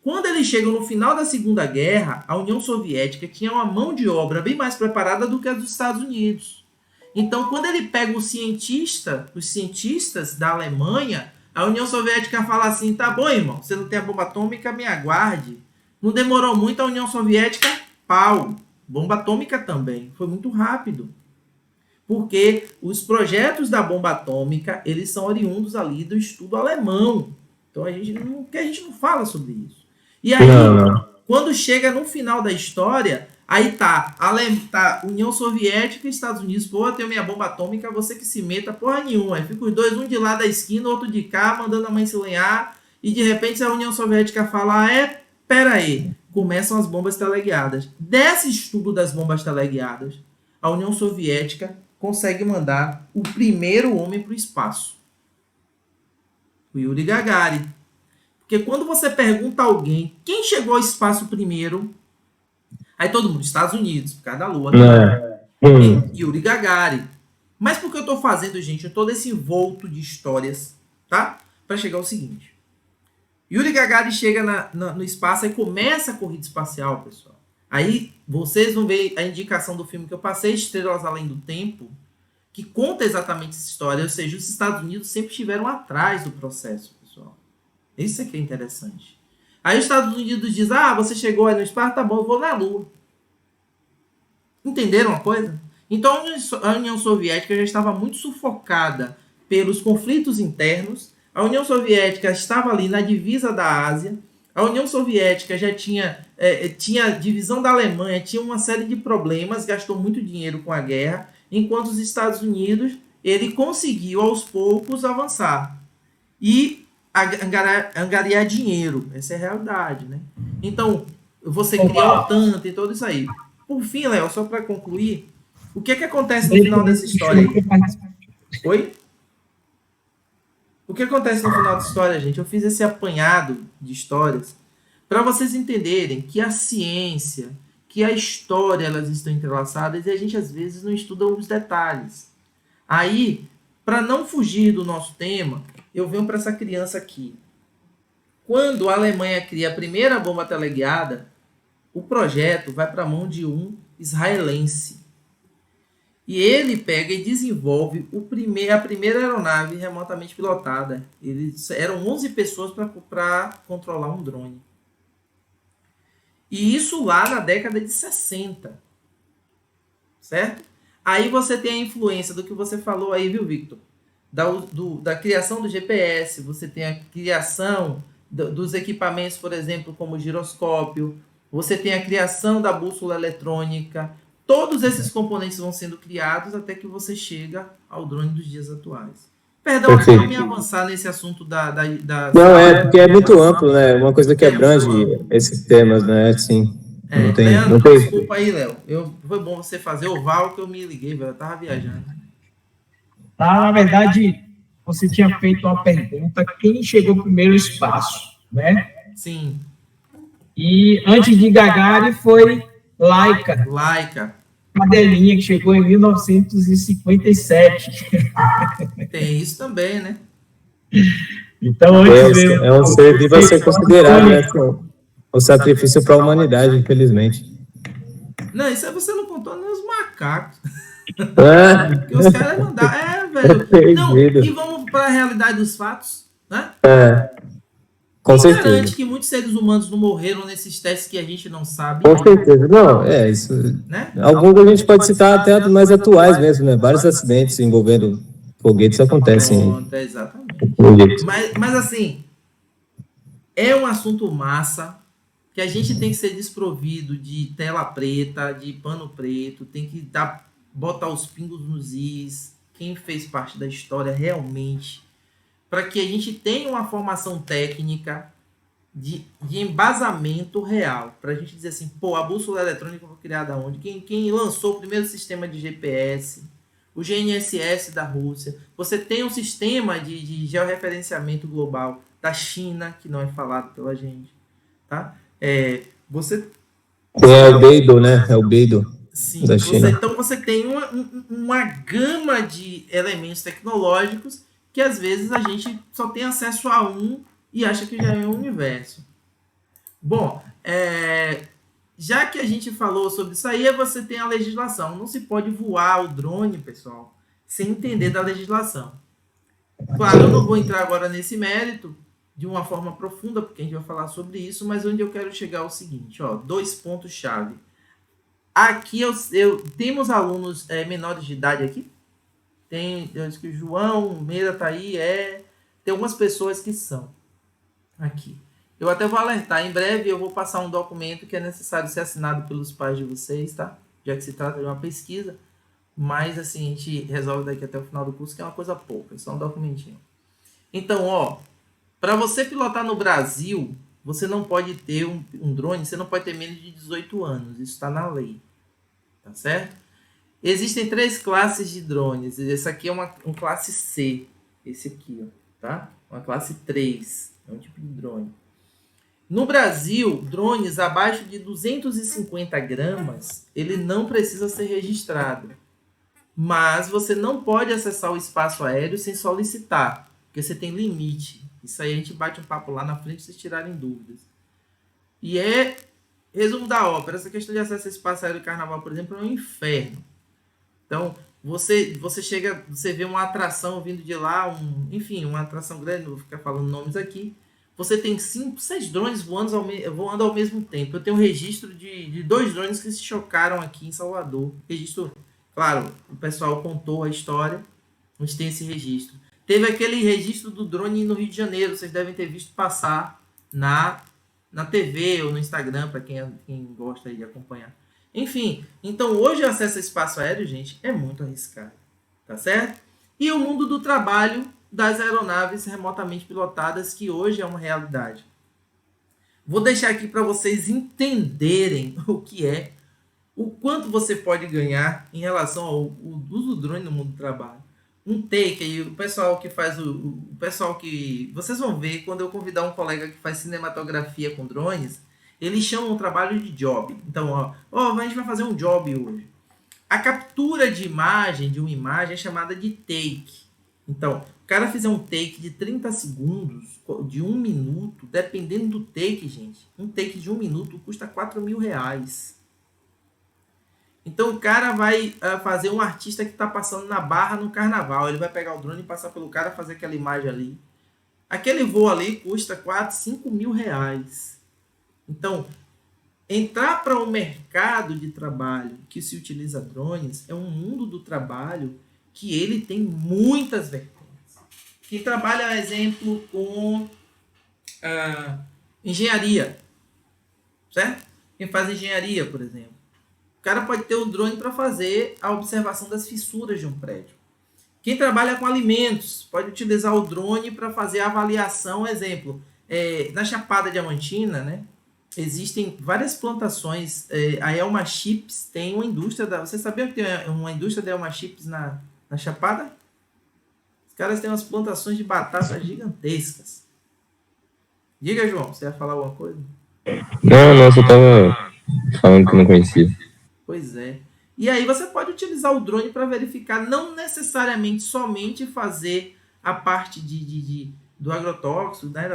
Quando eles chegam no final da Segunda Guerra, a União Soviética tinha uma mão de obra bem mais preparada do que a dos Estados Unidos. Então, quando ele pega os cientistas da Alemanha, a União Soviética fala assim: tá bom, irmão, você não tem a bomba atômica, me aguarde. Não demorou muito, a União Soviética, pau. Bomba atômica também. Foi muito rápido. Porque os projetos da bomba atômica, eles são oriundos ali do estudo alemão. Então, a gente não fala sobre isso. E aí, quando chega no final da história, aí tá União Soviética e Estados Unidos: pô, eu tenho minha bomba atômica, você que se meta, porra nenhuma. Aí fica os dois, um de lá da esquina, outro de cá, mandando a mãe se lenhar, e de repente a União Soviética fala: pera aí, começam as bombas teleguiadas. Desse estudo das bombas teleguiadas, a União Soviética consegue mandar o primeiro homem para o espaço, o Yuri Gagarin. Porque quando você pergunta a alguém quem chegou ao espaço primeiro, aí todo mundo, Estados Unidos, por causa da Lua. Yuri Gagarin. Mas por que eu estou fazendo, gente? Eu estou nesse envolto de histórias, tá? Para chegar ao seguinte: Yuri Gagarin chega no espaço e começa a corrida espacial, pessoal. Aí vocês vão ver a indicação do filme que eu passei, Estrelas Além do Tempo, que conta exatamente essa história. Ou seja, os Estados Unidos sempre estiveram atrás do processo. Isso aqui é interessante. Aí os Estados Unidos diz: você chegou aí no espaço, tá bom, eu vou na Lua. Entenderam uma coisa? Então a União Soviética já estava muito sufocada pelos conflitos internos. A União Soviética estava ali na divisa da Ásia. A União Soviética já tinha divisão da Alemanha, tinha uma série de problemas, gastou muito dinheiro com a guerra, enquanto os Estados Unidos ele conseguiu aos poucos avançar e angariar dinheiro. Essa é a realidade, né? Então, você criar o tanto e tudo isso aí. Por fim, Léo, só para concluir, o que é que acontece no final dessa história aí? Oi? O que acontece no final da história, gente? Eu fiz esse apanhado de histórias para vocês entenderem que a ciência, que a história, elas estão entrelaçadas e a gente às vezes não estuda os detalhes. Aí, para não fugir do nosso tema, eu venho para essa criança aqui. Quando a Alemanha cria a primeira bomba teleguiada, o projeto vai para a mão de um israelense. E ele pega e desenvolve a primeira aeronave remotamente pilotada. Eram 11 pessoas para controlar um drone. E isso lá na década de 60. Certo? Aí você tem a influência do que você falou aí, viu, Victor? Da criação do GPS, você tem a criação dos equipamentos, por exemplo, como o giroscópio, você tem a criação da bússola eletrônica. Todos esses componentes vão sendo criados até que você chega ao drone dos dias atuais. Perdão, eu não me avançar nesse assunto da... Não, porque é muito amplo, né? Uma coisa que abrange esses temas, né? Assim, Leandro, desculpa aí, Léo. Foi bom você fazer o Val que eu me liguei, velho. Eu tava viajando. Na verdade, você tinha feito uma pergunta, quem chegou primeiro ao espaço, né? Sim. E antes de Gagarin foi Laika. Cadelinha, que chegou em 1957. Tem isso também, né? Então, antes é um ser vivo a ser considerado, né? O sacrifício para a humanidade, infelizmente. Não, isso aí você não contou nem os macacos. Porque os caras não dão. Velho. Não, e vamos para a realidade dos fatos, né? Com certeza. Garante que muitos seres humanos não morreram nesses testes que a gente não sabe. Com certeza. Não, isso. Né? Alguns a gente pode citar até mais atuais mesmo, né? Vários acidentes envolvendo foguetes acontecem. Exatamente. Mas assim, é um assunto massa que a gente tem que ser desprovido de tela preta, de pano preto, tem que botar os pingos nos is, quem fez parte da história realmente, para que a gente tenha uma formação técnica de embasamento real, para a gente dizer assim, a bússola eletrônica foi criada onde? Quem lançou o primeiro sistema de GPS? O GNSS da Rússia. Você tem um sistema de georreferenciamento global da China, que não é falado pela gente. Tá? Você... É o Beidou, né? É o Beidou. Sim, da China. Então você tem uma gama de elementos tecnológicos que às vezes a gente só tem acesso a um e acha que já é um universo. Bom, já que a gente falou sobre isso aí, você tem a legislação. Não se pode voar o drone, pessoal, sem entender da legislação. Claro, eu não vou entrar agora nesse mérito de uma forma profunda, porque a gente vai falar sobre isso, mas onde eu quero chegar é o seguinte, 2 pontos-chave. Aqui temos alunos menores de idade aqui? Eu acho que o João Meira está aí, tem algumas pessoas que são aqui. Eu até vou alertar, em breve eu vou passar um documento que é necessário ser assinado pelos pais de vocês, tá? Já que se trata de uma pesquisa, mas assim, a gente resolve daqui até o final do curso, que é uma coisa pouca, é só um documentinho. Então, para você pilotar no Brasil, você não pode ter um drone, você não pode ter menos de 18 anos, isso está na lei, tá certo? Existem 3 classes de drones, esse aqui é uma classe C, esse aqui, tá? Uma classe 3, é um tipo de drone. No Brasil, drones abaixo de 250 gramas, ele não precisa ser registrado. Mas você não pode acessar o espaço aéreo sem solicitar, porque você tem limite. Isso aí a gente bate um papo lá na frente, se vocês tirarem dúvidas. E resumo da ópera, essa questão de acesso ao espaço aéreo do carnaval, por exemplo, é um inferno. Então, você chega, você vê uma atração vindo de lá, uma atração grande, não vou ficar falando nomes aqui. Você tem 5, 6 drones voando ao mesmo tempo. Eu tenho um registro de 2 drones que se chocaram aqui em Salvador. Registro, claro, o pessoal contou a história, a gente tem esse registro. Teve aquele registro do drone no Rio de Janeiro, vocês devem ter visto passar na TV ou no Instagram, para quem gosta de acompanhar. Enfim, então hoje o acesso ao espaço aéreo, gente, é muito arriscado, tá certo? e o mundo do trabalho das aeronaves remotamente pilotadas, que hoje é uma realidade. Vou deixar aqui para vocês entenderem o que é, o quanto você pode ganhar em relação ao uso do drone no mundo do trabalho. Um take aí, o pessoal que faz o pessoal que vocês vão ver quando eu convidar um colega que faz cinematografia com drones, eles chamam o trabalho de job. Então, a gente vai fazer um job hoje. A captura de imagem, de uma imagem, é chamada de take. Então, o cara fizer um take de 30 segundos, de 1 minuto, dependendo do take, gente, um take de 1 minuto custa R$4.000. Então, o cara vai fazer um artista que está passando na Barra no carnaval. Ele vai pegar o drone e passar pelo cara, fazer aquela imagem ali. Aquele voo ali custa R$4.000, R$5.000. Então, entrar para um mercado de trabalho que se utiliza drones é um mundo do trabalho que ele tem muitas vertentes. Quem trabalha, exemplo, com engenharia, certo? Quem faz engenharia, por exemplo. O cara pode ter o drone para fazer a observação das fissuras de um prédio. Quem trabalha com alimentos pode utilizar o drone para fazer a avaliação, exemplo, na Chapada Diamantina, né? Existem várias plantações. A Elma Chips tem uma indústria. Você sabia que tem uma indústria da Elma Chips na Chapada? Os caras têm umas plantações de batata gigantescas. Diga, João, você ia falar alguma coisa? Não, você tava falando que não conhecia. Pois é. E aí você pode utilizar o drone para verificar, não necessariamente somente fazer a parte do agrotóxico, né,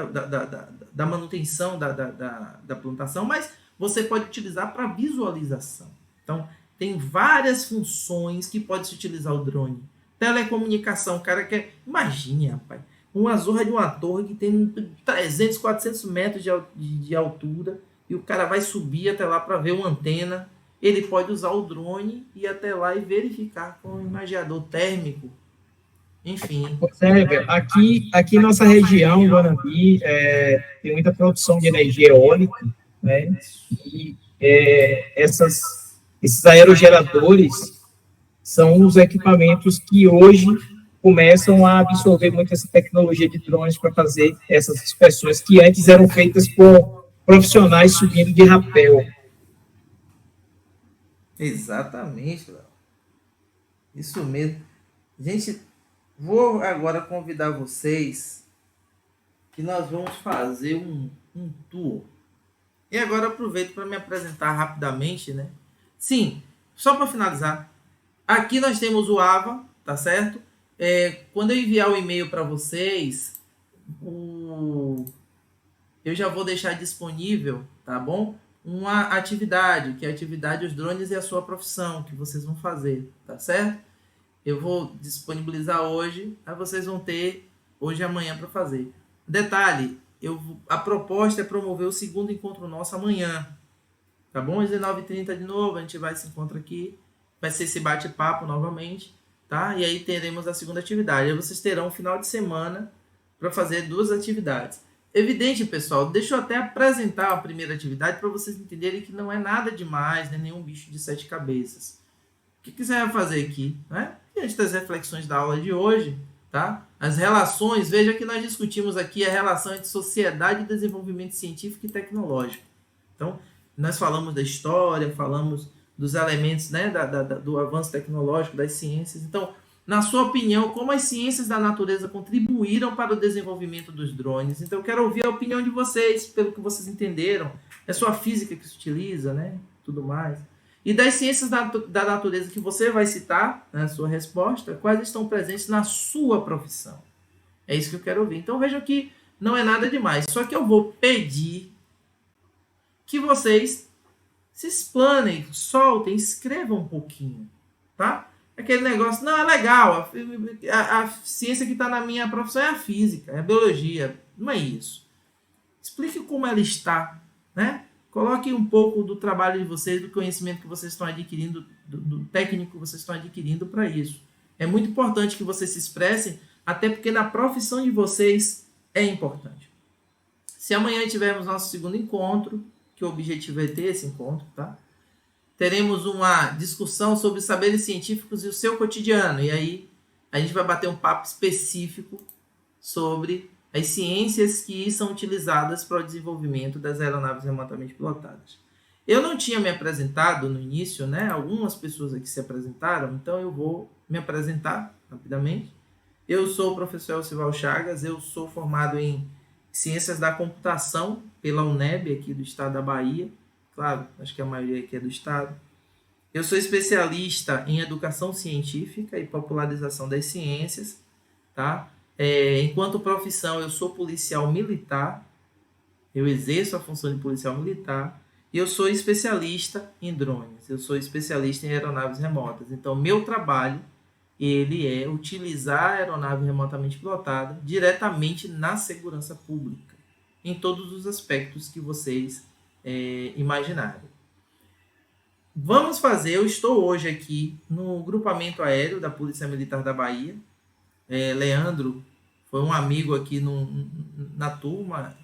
da manutenção da plantação, mas você pode utilizar para visualização. Então, tem várias funções que pode se utilizar o drone. Telecomunicação, o cara quer... Imagine, rapaz, uma zorra de uma torre que tem 300, 400 metros de altura e o cara vai subir até lá para ver uma antena. Ele pode usar o drone e ir até lá e verificar com o imagiador térmico. Enfim. Pois é, velho. Aqui nossa região, Guanambi, tem muita produção de energia eólica, né? E esses aerogeradores são os equipamentos que hoje começam a absorver muito essa tecnologia de drones para fazer essas inspeções que antes eram feitas por profissionais subindo de rapel. Exatamente, Léo. Isso mesmo. Gente, vou agora convidar vocês que nós vamos fazer um tour. E agora aproveito para me apresentar rapidamente, né? Sim, só para finalizar. Aqui nós temos o AVA, tá certo? Quando eu enviar o e-mail para vocês, eu já vou deixar disponível, tá bom? Uma atividade, que é a atividade Os Drones e a Sua Profissão, que vocês vão fazer, tá certo? Eu vou disponibilizar hoje, aí vocês vão ter hoje e amanhã para fazer. Detalhe, a proposta é promover o segundo encontro nosso amanhã, tá bom? Às 19h30 de novo, a gente vai se encontrar aqui, vai ser esse bate-papo novamente, tá? E aí teremos a segunda atividade. Aí vocês terão um final de semana para fazer 2 atividades. Evidente, pessoal, deixa eu até apresentar a primeira atividade para vocês entenderem que não é nada demais, nem nenhum bicho de 7 cabeças. O que você vai fazer aqui, né? Diante das reflexões da aula de hoje, tá? As relações, veja que nós discutimos aqui a relação entre sociedade e desenvolvimento científico e tecnológico. Então, nós falamos da história, falamos dos elementos, né, do avanço tecnológico, das ciências. Então, na sua opinião, como as ciências da natureza contribuíram para o desenvolvimento dos drones? Então, eu quero ouvir a opinião de vocês, pelo que vocês entenderam. É só a física que se utiliza, né? Tudo mais. E das ciências da natureza que você vai citar na sua resposta, quais estão presentes na sua profissão? É isso que eu quero ouvir. Então, vejam que não é nada demais. Só que eu vou pedir que vocês se explanem, soltem, escrevam um pouquinho, tá? Aquele negócio, não, é legal, a ciência que está na minha profissão é a física, é a biologia, não é isso. Explique como ela está, né? Coloque um pouco do trabalho de vocês, do conhecimento que vocês estão adquirindo, do técnico que vocês estão adquirindo para isso. É muito importante que vocês se expressem, até porque na profissão de vocês é importante. Se amanhã tivermos nosso segundo encontro, que o objetivo é ter esse encontro, tá? Teremos uma discussão sobre saberes científicos e o seu cotidiano. E aí a gente vai bater um papo específico sobre as ciências que são utilizadas para o desenvolvimento das aeronaves remotamente pilotadas. Eu não tinha me apresentado no início, né? Algumas pessoas aqui se apresentaram, então eu vou me apresentar rapidamente. Eu sou o professor Elcival Chagas, eu sou formado em Ciências da Computação pela UNEB, aqui do estado da Bahia. Claro, acho que a maioria aqui é do estado. Eu sou especialista em Educação Científica e Popularização das Ciências, tá? Enquanto profissão, eu sou policial militar, eu exerço a função de policial militar, e eu sou especialista em drones, eu sou especialista em aeronaves remotas. Então, meu trabalho, ele é utilizar a aeronave remotamente pilotada diretamente na segurança pública, em todos os aspectos que vocês imaginarem. Eu estou hoje aqui no grupamento aéreo da Polícia Militar da Bahia. Leandro foi um amigo aqui na turma,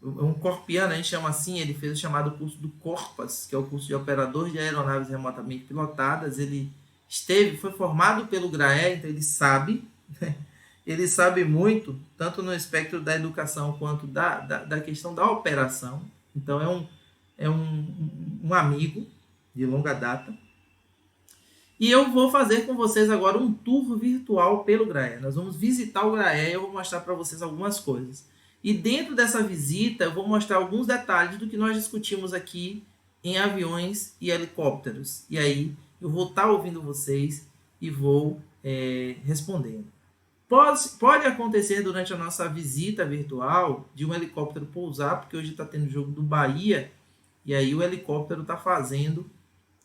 um corpiano, a gente chama assim, ele fez o chamado curso do Corpas, que é o curso de operador de aeronaves remotamente pilotadas. Ele foi formado pelo GRAE, então ele sabe, né? Ele sabe muito, tanto no espectro da educação quanto da questão da operação. Então é um amigo de longa data. E eu vou fazer com vocês agora um tour virtual pelo GRAE. Nós vamos visitar o GRAE e eu vou mostrar para vocês algumas coisas. E dentro dessa visita eu vou mostrar alguns detalhes do que nós discutimos aqui em aviões e helicópteros. E aí eu vou estar ouvindo vocês e vou respondendo. Pode acontecer durante a nossa visita virtual de um helicóptero pousar, porque hoje está tendo jogo do Bahia, e aí o helicóptero está fazendo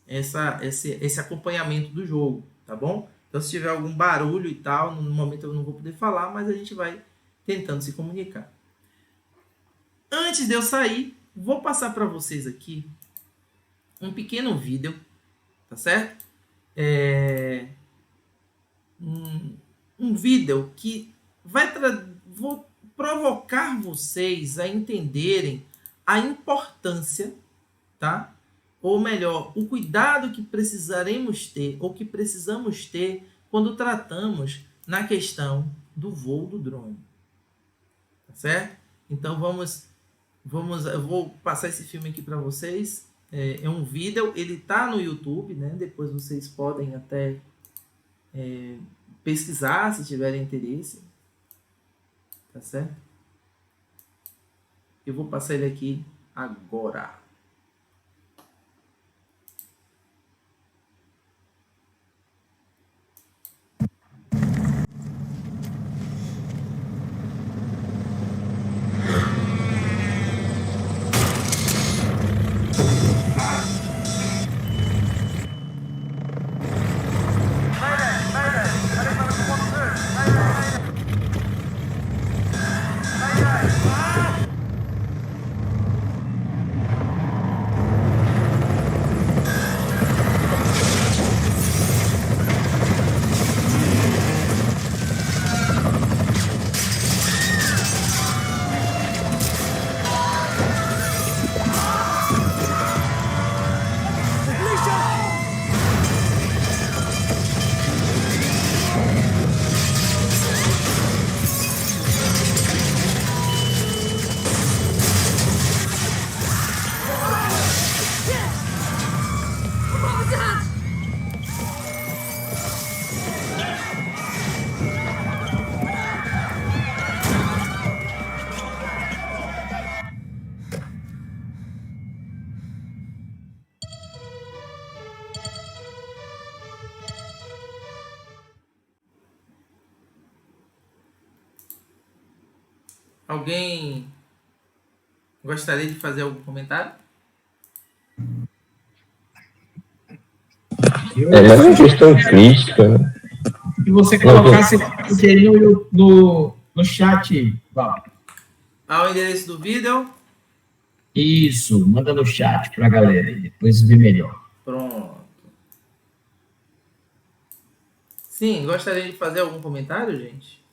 esse acompanhamento do jogo, tá bom? Então, se tiver algum barulho e tal, no momento eu não vou poder falar, mas a gente vai tentando se comunicar. Antes de eu sair, vou passar para vocês aqui um pequeno vídeo, tá certo? Um vídeo que vou provocar vocês a entenderem a importância, tá? Ou melhor, o cuidado que precisaremos ter, ou que precisamos ter quando tratamos na questão do voo do drone. Tá certo? Então eu vou passar esse filme aqui para vocês. É um vídeo, ele tá no YouTube, né? Depois vocês podem até pesquisar se tiverem interesse. Tá certo? Eu vou passar ele aqui agora. Alguém gostaria de fazer algum comentário? É uma questão crítica, né? Se você colocasse no chat, Val. O endereço do vídeo? Isso, manda no chat para a galera e depois vê melhor. Pronto. Sim, gostaria de fazer algum comentário, gente?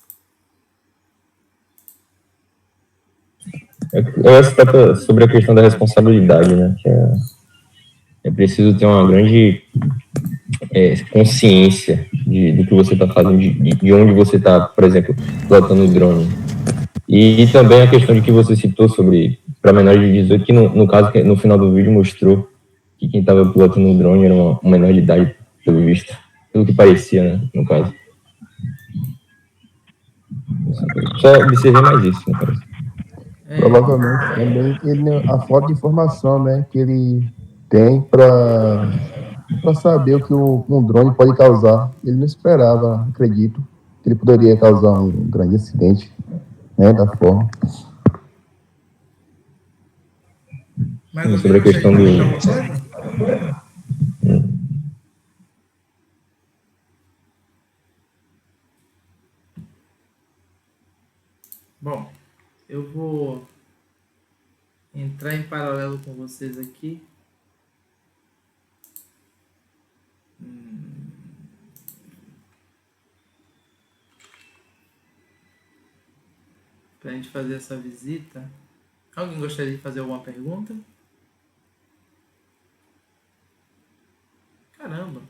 Eu acho que trata sobre a questão da responsabilidade, né? Que é preciso ter uma grande consciência do que você está fazendo, de onde você está, por exemplo, pilotando o drone. E também a questão de que você citou sobre para menores de 18, que no caso, no final do vídeo mostrou que quem estava pilotando o drone era uma menor de idade, pelo visto. Pelo que parecia, né, no caso. Só observei mais isso, no caso. Provavelmente também a falta de informação, né, que ele tem para saber o que um drone pode causar. Ele não esperava, acredito, que ele poderia causar um grande acidente, né, da forma. Mas Sobre a questão do... Bom, eu vou entrar em paralelo com vocês aqui. Para a gente fazer essa visita. Alguém gostaria de fazer alguma pergunta? Caramba.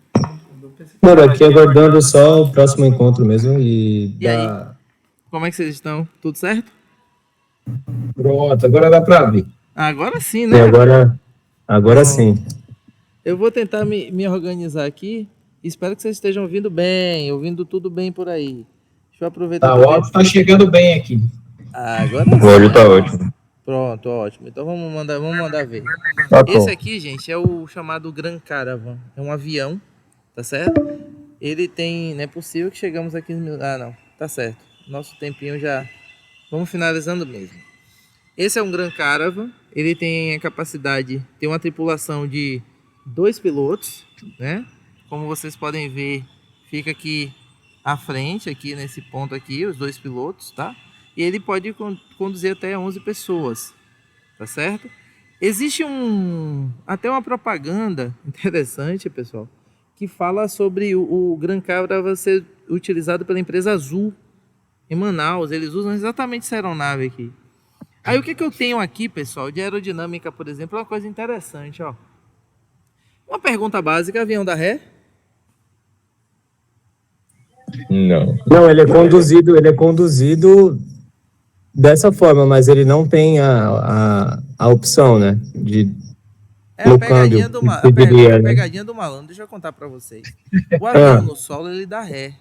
Mano, aqui aguardando só o próximo encontro mesmo E aí? Como é que vocês estão? Tudo certo? Pronto, agora dá para ver. Agora sim, E né? agora sim. Eu vou tentar me organizar aqui. Espero que vocês estejam ouvindo bem, ouvindo tudo bem por aí. Deixa eu aproveitar. Tá, o áudio tá chegando bem aqui. Agora O áudio tá ótimo. Pronto, ótimo. Então vamos mandar ver. Tá Esse bom. aqui, gente, é o chamado Grand Caravan. É um avião, tá certo? Ele tem... Não é possível que chegamos aqui... Ah, não. Tá certo. Nosso tempinho já... Vamos finalizando mesmo. Esse é um Grand Caravan. Ele tem a capacidade... Tem uma tripulação de 2 pilotos, né? Como vocês podem ver, fica aqui à frente, aqui nesse ponto aqui, os 2 pilotos, tá? E ele pode conduzir até 11 pessoas, tá certo? Existe até uma propaganda interessante, pessoal, que fala sobre o Grand Caravan ser utilizado pela empresa Azul em Manaus. Eles usam exatamente essa aeronave aqui. Aí o que eu tenho aqui, pessoal, de aerodinâmica, por exemplo, é uma coisa interessante, ó. Uma pergunta básica: avião dá ré? Não, ele é conduzido dessa forma, mas ele não tem a opção, né, de É a pegadinha do pegadinha do malandro. Deixa eu contar pra vocês. O avião no solo, ele dá ré.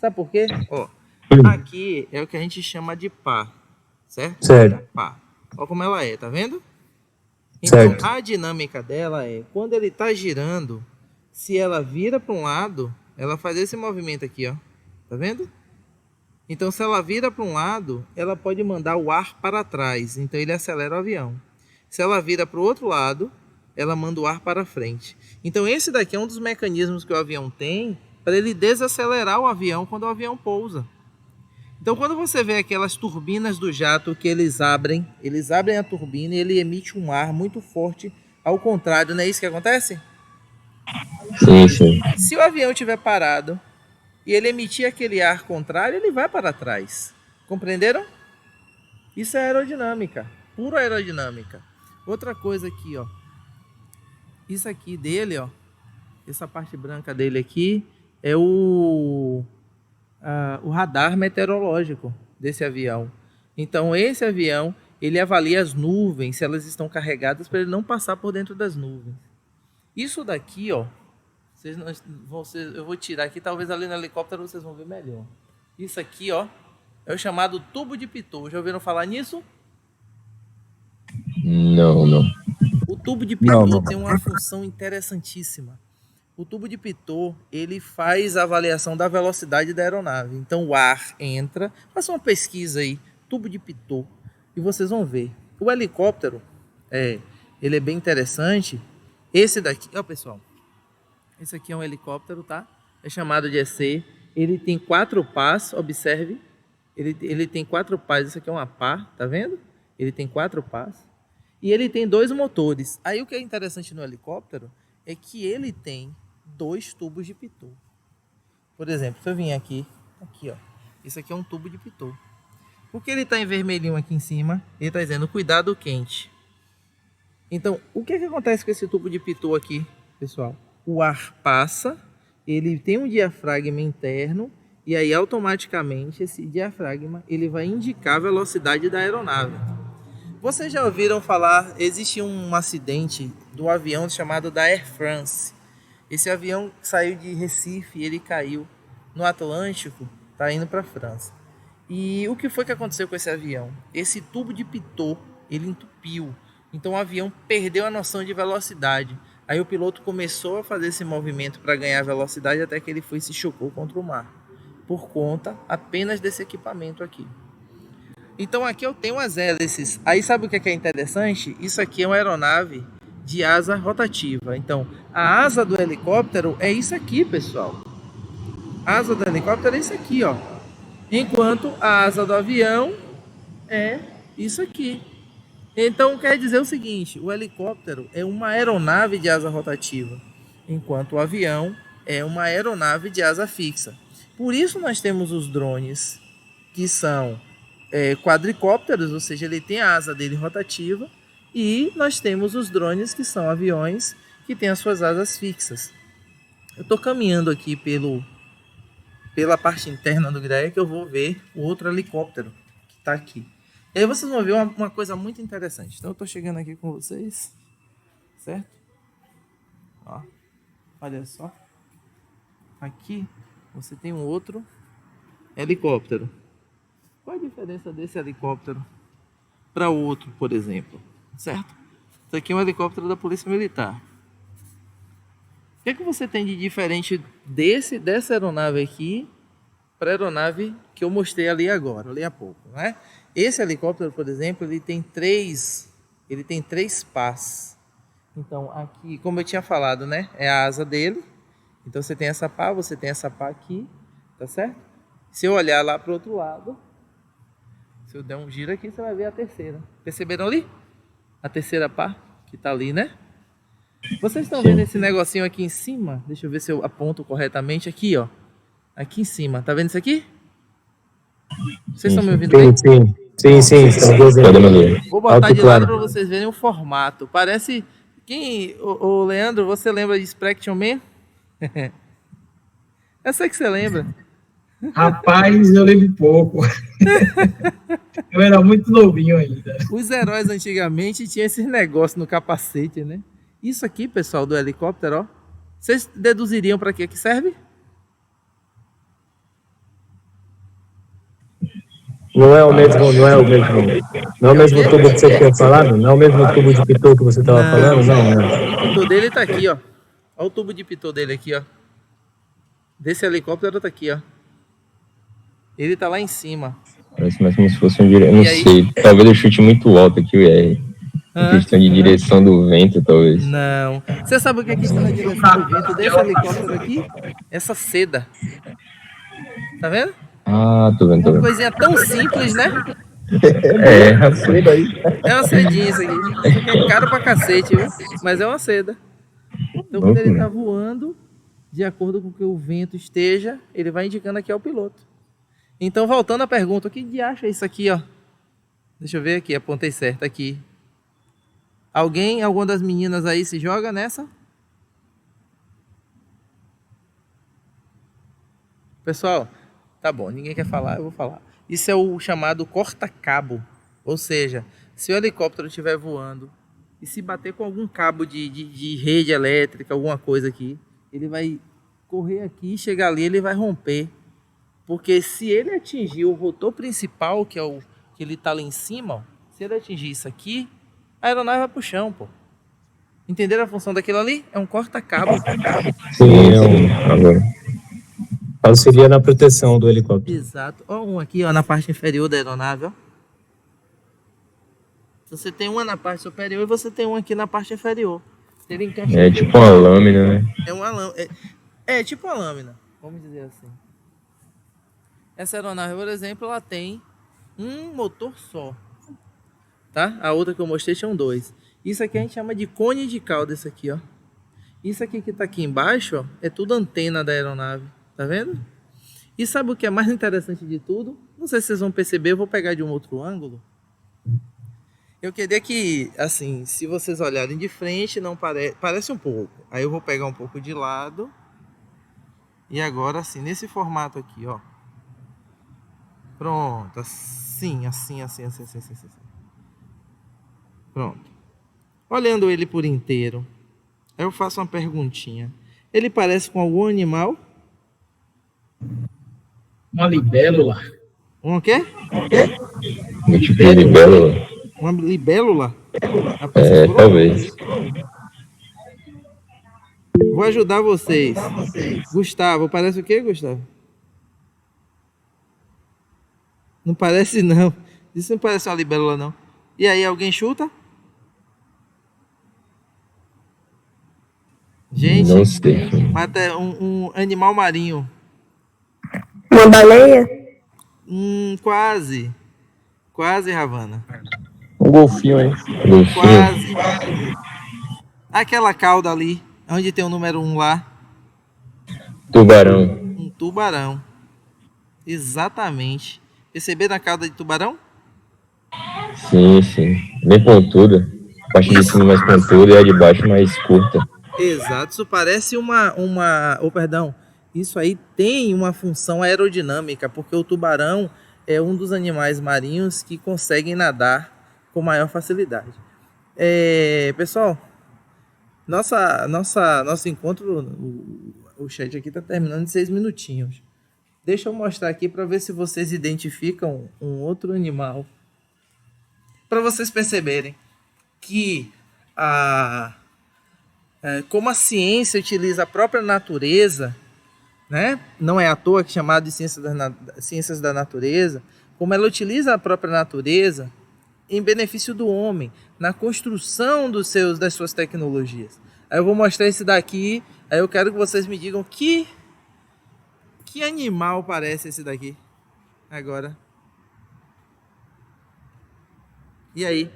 Sabe por quê? Ó, aqui é o que a gente chama de pá, certo? Certo. Pá. Ó como ela é, tá vendo? Então, Certo. a dinâmica dela é, quando ele tá girando, se ela vira para um lado, ela faz esse movimento aqui, ó. Tá vendo? Então, se ela vira para um lado, ela pode mandar o ar para trás. Então, ele acelera o avião. Se ela vira para o outro lado, ela manda o ar para frente. Então, esse daqui é um dos mecanismos que o avião tem para ele desacelerar o avião quando o avião pousa. Então, quando você vê aquelas turbinas do jato que eles abrem a turbina e ele emite um ar muito forte ao contrário, não é isso que acontece? Sim. Se o avião estiver parado e ele emitir aquele ar contrário, ele vai para trás. Compreenderam? Isso é aerodinâmica, pura aerodinâmica. Outra coisa aqui, ó. Isso aqui dele, ó. Essa parte branca dele aqui é o radar meteorológico desse avião. Então, esse avião, ele avalia as nuvens, se elas estão carregadas, para ele não passar por dentro das nuvens. Isso daqui, ó, eu vou tirar aqui, talvez ali no helicóptero vocês vão ver melhor. Isso aqui, ó, é o chamado tubo de Pitot. Já ouviram falar nisso? Não. O tubo de Pitot tem uma função interessantíssima. O tubo de Pitot, ele faz a avaliação da velocidade da aeronave. Então o ar entra, faça uma pesquisa aí, tubo de Pitot, e vocês vão ver. O helicóptero, ele é bem interessante. Esse daqui, ó pessoal, esse aqui é um helicóptero, tá? É chamado de EC. Ele tem 4 pás, observe. Ele tem 4 pás, isso aqui é uma pá, tá vendo? Ele tem 4 pás. E ele tem 2 motores. Aí o que é interessante no helicóptero é que ele tem 2 tubos de Pitot. Por exemplo, se eu vim aqui, ó. Isso aqui é um tubo de Pitot. Por que ele está em vermelhinho aqui em cima? Ele está dizendo cuidado quente. Então, o que acontece com esse tubo de pitot aqui, pessoal? O ar passa, ele tem um diafragma interno, e aí automaticamente esse diafragma ele vai indicar a velocidade da aeronave. Vocês já ouviram falar, existe um acidente do avião chamado da Air France. Esse avião saiu de Recife, ele caiu no Atlântico, tá indo para a França. E o que foi que aconteceu com esse avião? Esse tubo de pitot, ele entupiu. Então o avião perdeu a noção de velocidade. Aí o piloto começou a fazer esse movimento para ganhar velocidade até que ele foi e se chocou contra o mar. Por conta apenas desse equipamento aqui. Então aqui eu tenho as hélices. Aí sabe o que é interessante? Isso aqui é uma aeronave de asa rotativa. Então a asa do helicóptero é isso aqui, pessoal. A asa do helicóptero é isso aqui, ó. Enquanto a asa do avião é isso aqui. Então quer dizer o seguinte, o helicóptero é uma aeronave de asa rotativa, enquanto o avião é uma aeronave de asa fixa. Por isso nós temos os drones que são quadricópteros, ou seja, ele tem a asa dele rotativa, e nós temos os drones que são aviões que têm as suas asas fixas. Eu estou caminhando aqui pela parte interna do GREA que eu vou ver o outro helicóptero que está aqui. E aí vocês vão ver uma coisa muito interessante. Então eu estou chegando aqui com vocês, certo? Ó, olha só. Aqui você tem um outro helicóptero. Qual a diferença desse helicóptero para o outro, por exemplo? Certo? Isso aqui é um helicóptero da Polícia Militar. O que você tem de diferente dessa aeronave aqui para a aeronave que eu mostrei ali agora, ali há pouco, né? Esse helicóptero, por exemplo, ele tem três pás. Então aqui, como eu tinha falado, né, é a asa dele. Então você tem essa pá, você tem essa pá aqui, tá certo? Se eu olhar lá para o outro lado, se eu der um giro aqui, você vai ver a terceira. Perceberam ali? A terceira pá que tá ali, né? Vocês estão vendo esse negocinho aqui em cima? Deixa eu ver se eu aponto corretamente. Aqui, ó. Aqui em cima. Tá vendo isso aqui? Vocês estão me ouvindo bem? Sim. Vou botar de lado para vocês verem o formato. Parece... O Leandro, você lembra de Spraction Man? Eu sei que você lembra. Rapaz, eu lembro pouco. Eu era muito novinho ainda. Os heróis antigamente tinham esses negócios no capacete, né? Isso aqui, pessoal, do helicóptero, ó. Vocês deduziriam para que serve? Não é o mesmo tubo que você tinha falado? Não é o mesmo tubo de pitot que você estava falando? Não. O pitot dele tá aqui, ó. Olha o tubo de pitot dele aqui, ó. Desse helicóptero tá aqui, ó. Ele tá lá em cima. Parece mais como se fosse um direção. Não sei. Talvez eu chute muito alto aqui o R. Questão de direção do vento, talvez. Não. Você sabe o que está na direção do vento desse helicóptero aqui? Essa seda. Tá vendo? Ah, tô vendo. Uma coisinha tão simples, né? É uma sedinha isso aqui. Isso aqui é caro pra cacete, viu? Mas é uma seda. Então quando ele tá voando, de acordo com que o vento esteja, ele vai indicando aqui ao piloto. Então voltando à pergunta, o que de acha isso aqui, ó? Deixa eu ver aqui, apontei certo aqui. Alguma das meninas aí se joga nessa? Pessoal, tá bom, ninguém quer falar, eu vou falar. Isso é o chamado corta-cabo. Ou seja, se o helicóptero estiver voando e se bater com algum cabo de rede elétrica, alguma coisa aqui, ele vai correr aqui, chegar ali, ele vai romper. Porque se ele atingir o rotor principal, que é o que ele tá lá em cima, ó, se ele atingir isso aqui, a aeronave vai pro chão, pô. Entenderam a função daquilo ali? É um corta-cabo. Sim, auxilia na proteção do helicóptero. Exato. Ó, um aqui, ó, na parte inferior da aeronave, ó. Você tem uma na parte superior e você tem um aqui na parte inferior. Ele encaixa. É tipo uma lâmina, né? É uma lâmina. É tipo uma lâmina, vamos dizer assim. Essa aeronave, por exemplo, ela tem um motor só. Tá? A outra que eu mostrei tinham dois. Isso aqui a gente chama de cone de cauda, isso aqui, ó. Isso aqui que tá aqui embaixo, ó, é tudo antena da aeronave. Tá vendo? E sabe o que é mais interessante de tudo? Não sei se vocês vão perceber, eu vou pegar de um outro ângulo. Eu queria que, assim, se vocês olharem de frente, não parece um pouco. Aí eu vou pegar um pouco de lado. E agora, assim, nesse formato aqui, ó. Pronto, assim. Pronto. Olhando ele por inteiro, aí eu faço uma perguntinha. Ele parece com algum animal? Uma libélula. Um quê? Um tipo de libélula? Uma libélula? Talvez. Vou ajudar vocês. Gustavo, parece o quê, Gustavo? Não parece, não. Isso não parece uma libélula, não. E aí, alguém chuta? Gente, Não sei. mata um animal marinho. Uma baleia? Quase. Quase, Ravana. Um golfinho aí. Golfinho. Quase. Aquela cauda ali, onde tem o número 1 lá. Tubarão. Um tubarão. Exatamente. Perceberam a cauda de tubarão? Sim. Bem pontuda. A parte de cima mais pontuda e a de baixo mais curta. Exato. Isso parece perdão. Isso aí tem uma função aerodinâmica, porque o tubarão é um dos animais marinhos que conseguem nadar com maior facilidade. Pessoal, nosso encontro, o chat aqui está terminando em 6 minutinhos. Deixa eu mostrar aqui para ver se vocês identificam um outro animal. Para vocês perceberem que como a ciência utiliza a própria natureza, né? Não é à toa que é chamado de ciências da natureza, como ela utiliza a própria natureza em benefício do homem, na construção das suas tecnologias. Aí eu vou mostrar esse daqui, aí eu quero que vocês me digam que animal parece esse daqui agora. E aí?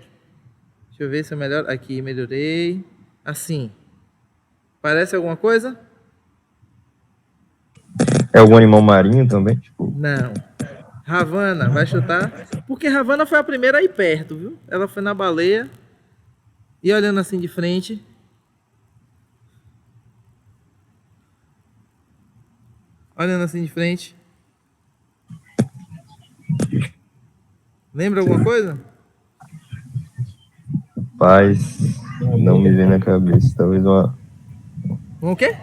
Deixa eu ver se eu melhor. Aqui, melhorei. Assim. Parece alguma coisa? É algum animal marinho também? Não. Ravana, vai chutar? Porque Ravana foi a primeira a ir perto, viu? Ela foi na baleia. E olhando assim de frente. Olhando assim de frente. Lembra alguma coisa? Paz, não me vem na cabeça. Talvez uma... O quê?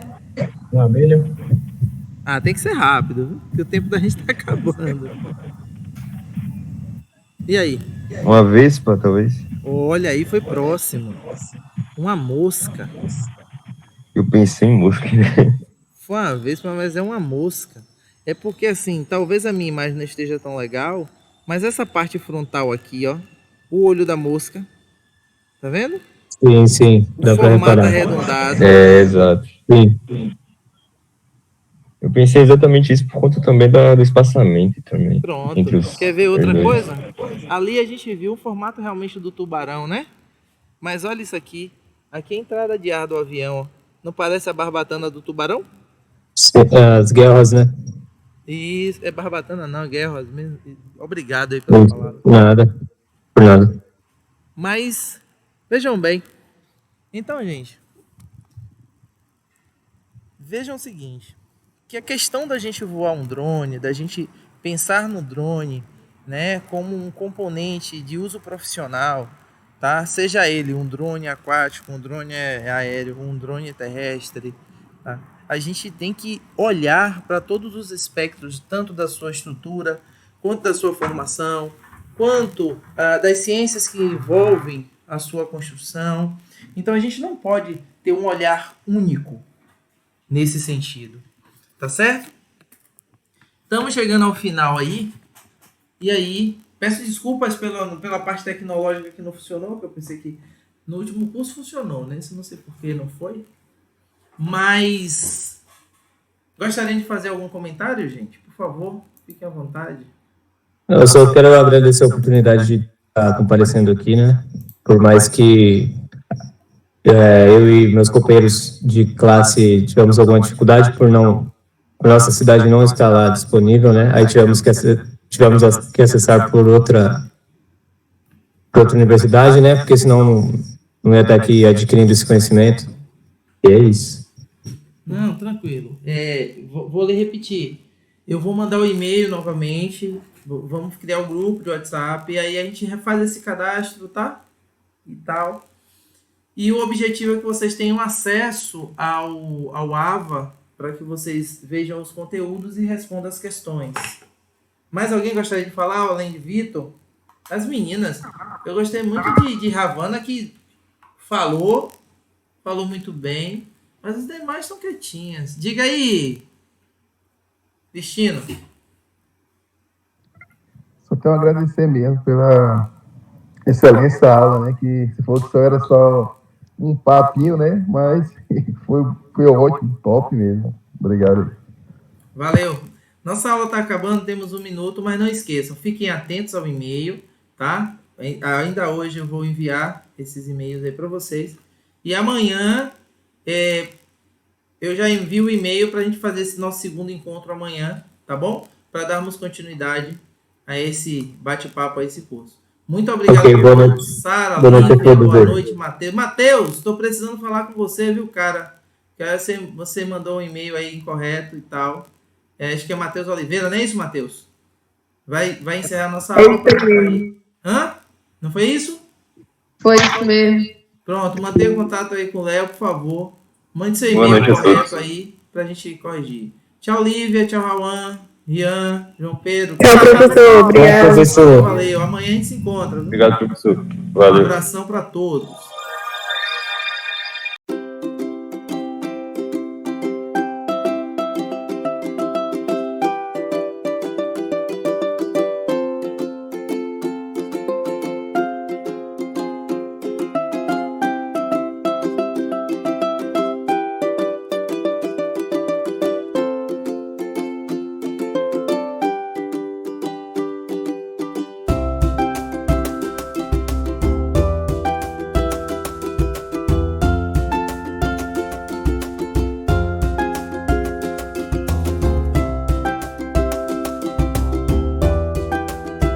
Uma abelha? Tem que ser rápido, viu? Porque o tempo da gente tá acabando. E aí? Uma vespa, talvez? Olha aí, foi próximo. Uma mosca. Eu pensei em mosca. Foi uma vespa, mas é uma mosca. É porque assim, talvez a minha imagem não esteja tão legal, mas essa parte frontal aqui, ó, o olho da mosca, tá vendo? Sim, dá O pra formato reparar. arredondado. Exato. Sim. Eu pensei exatamente isso por conta também do espaçamento também. Pronto. Entre os Quer ver outra dois. coisa? Ali a gente viu o formato realmente do tubarão, né? Mas olha isso aqui. Aqui é a entrada de ar do avião, ó. Não parece a barbatana do tubarão? As guerras, né? Isso, é barbatana não, guerra mesmo. Obrigado aí pela palavra. Por nada. Mas, vejam bem. Então, gente, vejam o seguinte, que a questão da gente voar um drone, da gente pensar no drone, né, como um componente de uso profissional, tá? Seja ele um drone aquático, um drone aéreo, um drone terrestre, tá? A gente tem que olhar para todos os espectros, tanto da sua estrutura, quanto da sua formação, quanto das ciências que envolvem a sua construção. Então a gente não pode ter um olhar único nesse sentido. Tá certo? Estamos chegando ao final aí. E aí, peço desculpas pela parte tecnológica que não funcionou, que eu pensei que no último curso funcionou, né? Isso não sei por que não foi. Mas gostaria de fazer algum comentário, gente? Por favor, fiquem à vontade. Eu só quero agradecer a oportunidade de estar comparecendo aqui, né? Por mais que eu e meus companheiros de classe tivemos alguma dificuldade por nossa cidade não estar lá disponível, né? Aí tivemos que acessar por para outra universidade, né? Porque senão não ia estar aqui adquirindo esse conhecimento. E é isso. Não, tranquilo. Vou lhe repetir. Eu vou mandar o e-mail novamente. Vamos criar um grupo de WhatsApp. E aí a gente refaz esse cadastro, tá? E tal. E o objetivo é que vocês tenham acesso ao AVA para que vocês vejam os conteúdos e respondam as questões. Mais alguém gostaria de falar, além de Vitor? As meninas. Eu gostei muito de Ravana, que falou muito bem, mas as demais estão quietinhas. Diga aí, Destino. Só tenho a agradecer mesmo pela excelência da aula, né? Que você falou que só era só um papinho, né? Mas foi ótimo, top mesmo. Obrigado. Valeu. Nossa aula está acabando, temos 1 minuto, mas não esqueçam, fiquem atentos ao e-mail, tá? Ainda hoje eu vou enviar esses e-mails aí para vocês. E amanhã eu já envio o e-mail para a gente fazer esse nosso segundo encontro amanhã, tá bom? Para darmos continuidade a esse bate-papo, a esse curso. Muito obrigado, Ok, boa noite. Sara, Boa noite a Lívia, todos. boa noite, Matheus. Matheus, estou precisando falar com você, viu, cara? Que você mandou um e-mail aí incorreto e tal. Acho que é Matheus Oliveira, não é isso, Matheus? Vai encerrar a nossa aula. Hã? Não foi isso? Foi isso mesmo. Pronto, mantenha contato aí com o Léo, por favor. Mande seu Boa e-mail noite a correto todos. aí pra gente corrigir. Tchau, Lívia, tchau, Rauan, Rian, João Pedro. Tchau, professor. Obrigado. Professor. Valeu, amanhã a gente se encontra. Viu? Obrigado, professor. Um Valeu. abração para todos.